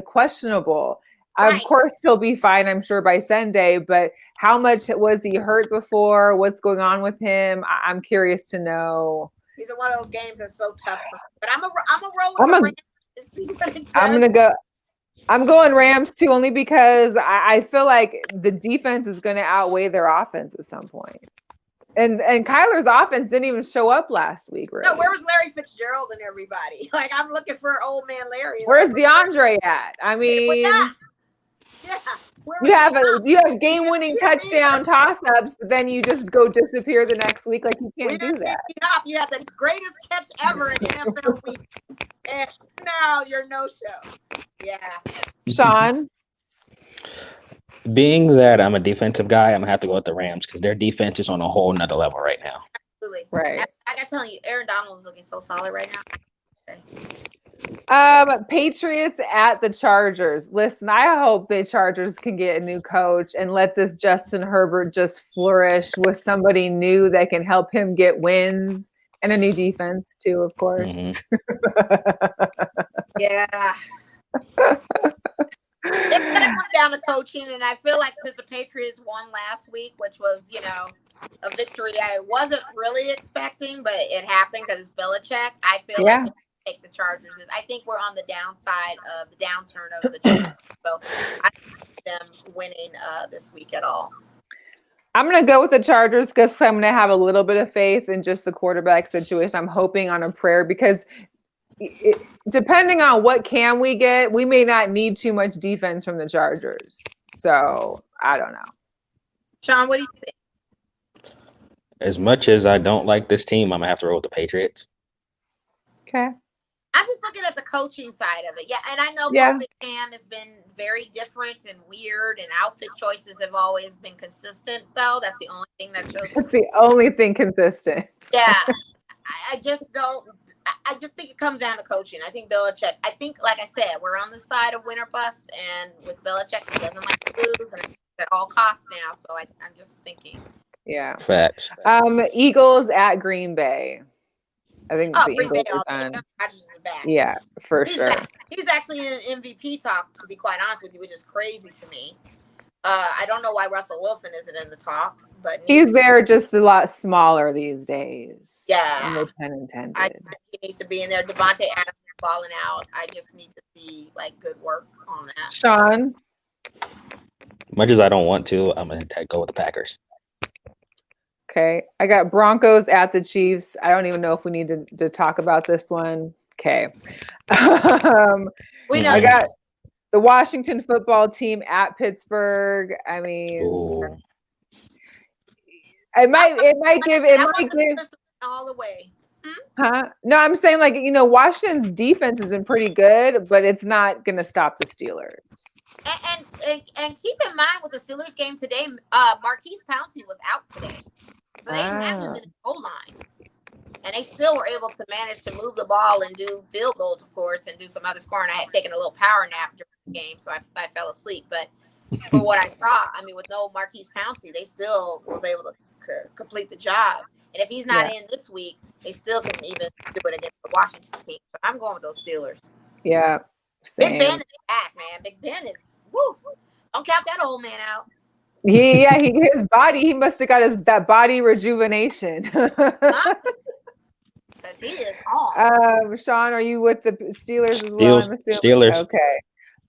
questionable. Of course, he'll be fine, I'm sure, by Sunday. But how much was he hurt before? What's going on with him? I'm curious to know. These are one of those games that's so tough. But I'm a roll with the Rams to see what it does. I'm going Rams too, only because I feel like the defense is going to outweigh their offense at some point. And Kyler's offense didn't even show up last week, right? No, where was Larry Fitzgerald and everybody? Like, I'm looking for old man Larry. Where's DeAndre at? I mean, yeah. You have game-winning touchdown toss-ups, but then you just go disappear the next week. Like, you can't do that. You had the greatest catch ever in NFL week, and now you're no-show. Yeah. Shon? Being that I'm a defensive guy, I'm going to have to go with the Rams because their defense is on a whole nother level right now. Absolutely. Right. I got to tell you, Aaron Donald is looking so solid right now. Okay. Patriots at the Chargers. Listen, I hope the Chargers can get a new coach and let this Justin Herbert just flourish with somebody new that can help him get wins and a new defense too, of course. Yeah. It's going to come down to coaching, and I feel like since the Patriots won last week, which was, a victory I wasn't really expecting, but it happened because it's Belichick. I feel like take the Chargers. I think we're on the downside of the downturn of the Chargers. So I don't see them winning this week at all. I'm going to go with the Chargers because I'm going to have a little bit of faith in just the quarterback situation. I'm hoping on a prayer because depending on what Cam we get, we may not need too much defense from the Chargers. So I don't know. Shon, what do you think? As much as I don't like this team, I'm going to have to roll with the Patriots. Okay. I'm just looking at the coaching side of it. Yeah, and I know Cam has been very different and weird, and outfit choices have always been consistent, though. That's the only thing that shows. That's the only thing consistent. Yeah. I just don't. I just think it comes down to coaching. I think Belichick, like I said, we're on the side of win or bust, and with Belichick, he doesn't like to lose, and at all costs now. So I'm just thinking. Yeah. Facts. Eagles at Green Bay. I think the Green Bay Eagles are done. back. Yeah, he's sure. Back. He's actually in an MVP talk, to be quite honest with you, which is crazy to me. I don't know why Russell Wilson isn't in the talk, but he's there just a lot smaller these days. Yeah. No pun intended. I think he needs to be in there. Devontae Adams is balling out. I just need to see good work on that. Shon? Much as I don't want to, I'm going to go with the Packers. Okay. I got Broncos at the Chiefs. I don't even know if we need to talk about this one. Okay. We know. I got the Washington football team at Pittsburgh. I mean, it might give all the way. Huh? No, I'm saying Washington's defense has been pretty good, but it's not going to stop the Steelers. And keep in mind with the Steelers game today, Marquise Pouncey was out today. So they didn't have him in the goal line. And they still were able to manage to move the ball and do field goals, of course, and do some other scoring. I had taken a little power nap during the game, so I fell asleep. But for what I saw, with no Marquise Pouncey, they still was able to complete the job. And if he's not in this week, they still can even do it against the Washington team. So I'm going with those Steelers. Yeah. Same. Big Ben is back, man. Big Ben is, woo. Don't count that old man out. His body, he must have got that body rejuvenation. Because he is on. Shon, are you with the Steelers as well? Steelers. Okay.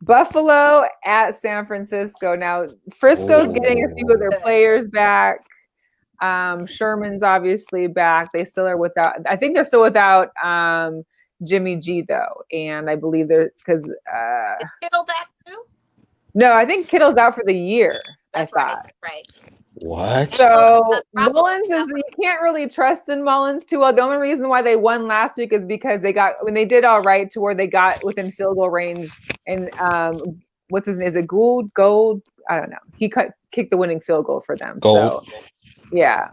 Buffalo at San Francisco. Now, Frisco's getting a few of their players back. Sherman's obviously back. They still are without. I think they're still without Jimmy G though, and I believe they're because Is Kittle back too? no, I think Kittle's out for the year. That's I thought. right. What? So Mullins is you can't really trust in Mullins too well. The only reason why they won last week is because they did all right to where they got within field goal range. And what's his name? Is it Gould? I don't know. He kicked the winning field goal for them. Gold. So yeah.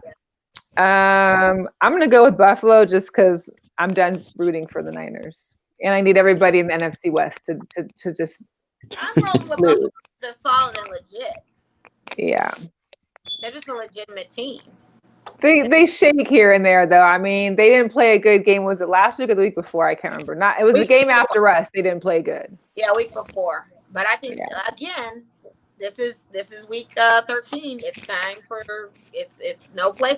I'm gonna go with Buffalo just because I'm done rooting for the Niners. And I need everybody in the NFC West to just I'm rolling with Buffalo. They're solid and legit. Yeah. They're just a legitimate team. They shake here and there though. I mean, they didn't play a good game. Was it last week or the week before? I can't remember. It was the game after us. They didn't play good. Yeah, week before. But I think again, this is week 13. It's time for it's no play.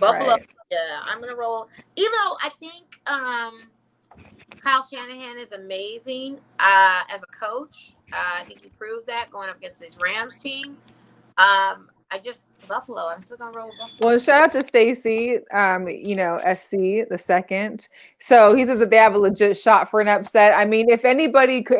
Buffalo. Right. Yeah, I'm gonna roll. Even though I think Kyle Shanahan is amazing as a coach. I think he proved that going up against his Rams team. Buffalo. I'm still gonna roll with Buffalo. Well, shout out to Stacy, SC the second. So he says that they have a legit shot for an upset. I mean, if anybody could,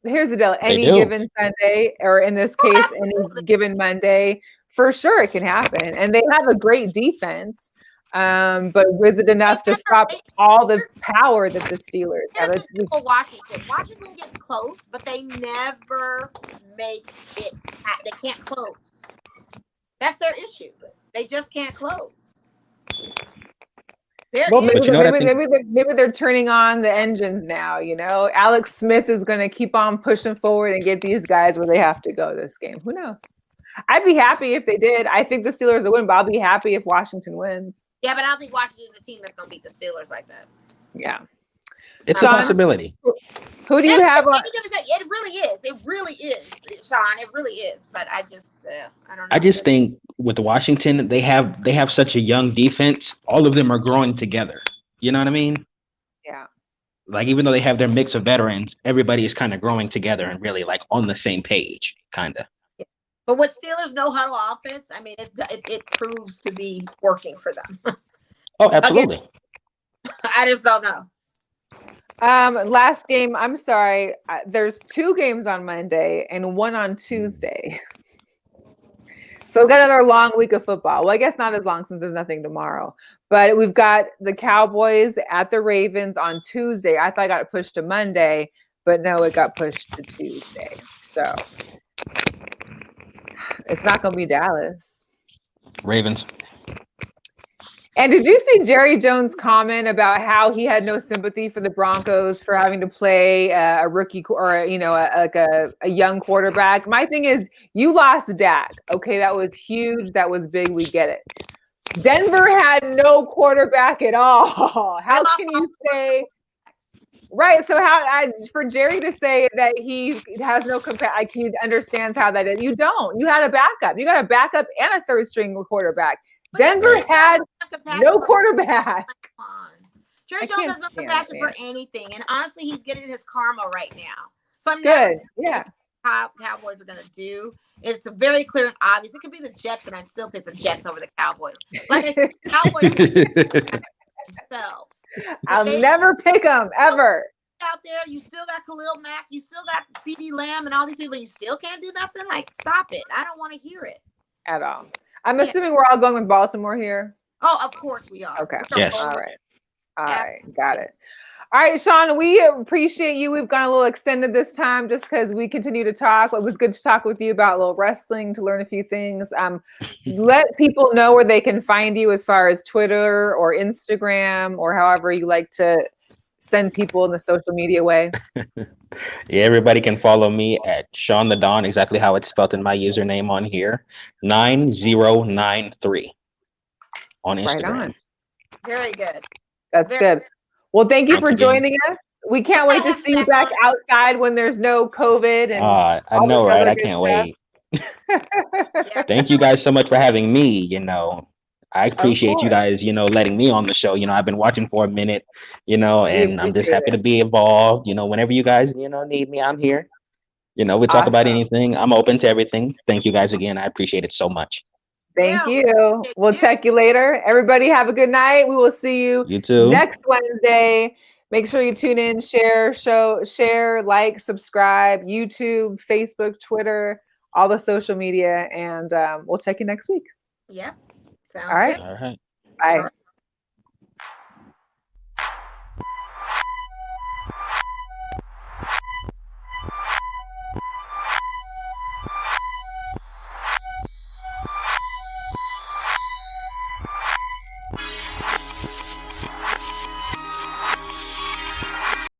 here's the deal: any given Sunday, or in this case, any given Monday, for sure it can happen. And they have a great defense. But was it enough to stop all the power that the Steelers have? Washington gets close, but they never make it. They can't close. That's their issue. They just can't close. Maybe they're turning on the engines now. Alex Smith is going to keep on pushing forward and get these guys where they have to go this game. Who knows? I'd be happy if they did. I think the Steelers will win, but I'll be happy if Washington wins. Yeah, but I don't think Washington's a team that's going to beat the Steelers like that. Yeah. It's a possibility. Who do you have on? It really is. It really is, Shon. It really is. But I just, I don't know. I just think with Washington, they have such a young defense. All of them are growing together. You know what I mean? Yeah. Like, even though they have their mix of veterans, everybody is kind of growing together and really like on the same page, kind of. Yeah. But with Steelers no huddle offense, I mean, it proves to be working for them. Oh, absolutely. Again, I just don't know. Last game, I'm sorry. There's 2 games on Monday and 1 on Tuesday. So we've got another long week of football. Well, I guess not as long since there's nothing tomorrow. But we've got the Cowboys at the Ravens on Tuesday. I thought I got pushed to Monday, but no, it got pushed to Tuesday. So it's not going to be Dallas. Ravens. And did you see Jerry Jones' comment about how he had no sympathy for the Broncos for having to play a rookie or a young quarterback? My thing is, you lost Dak. Okay, that was huge. That was big. We get it. Denver had no quarterback at all. How can you say? Right. So for Jerry to say that he has no like he understands how that is. You don't. You had a backup. You got a backup and a third string quarterback. Denver had no quarterback. Come on. Jerry Jones has no compassion for anything. And honestly, he's getting his karma right now. So I'm good. Yeah. How Cowboys are going to do. It's very clear and obvious. It could be the Jets, and I still pick the Jets over the Cowboys. Like I said, Cowboys themselves. I'll never pick them, ever. Out there, you still got Khalil Mack, you still got CD Lamb and all these people, and you still can't do nothing? Like, stop it. I don't want to hear it. At all. I'm assuming we're all going with Baltimore here. Oh, of course we are. Okay. Yes. All right. Got it. All right, Shon, we appreciate you. We've gone a little extended this time just because we continue to talk. It was good to talk with you about a little wrestling, to learn a few things. Let people know where they can find you as far as Twitter or Instagram or however you like to send people in the social media way. Yeah, everybody can follow me at ShonTheDon, exactly how it's spelled in my username on here, 9093 on Instagram. Right on. Very good. That's good. Well, thank you for joining us. We can't wait to see you back outside when there's no COVID. And I know, right? I can't wait. Thank you guys so much for having me. I appreciate you guys, letting me on the show. I've been watching for a minute, and I'm just happy to be involved. Whenever you guys, need me, I'm here. We talk about anything. I'm open to everything. Thank you guys again. I appreciate it so much. Thank Yeah. you. We'll check you later. Everybody have a good night. We will see you too. next Wednesday. Make sure you tune in, share, like, subscribe, YouTube, Facebook, Twitter, all the social media, and we'll check you next week. Yeah. Sounds All right. good. All right. Bye. All right.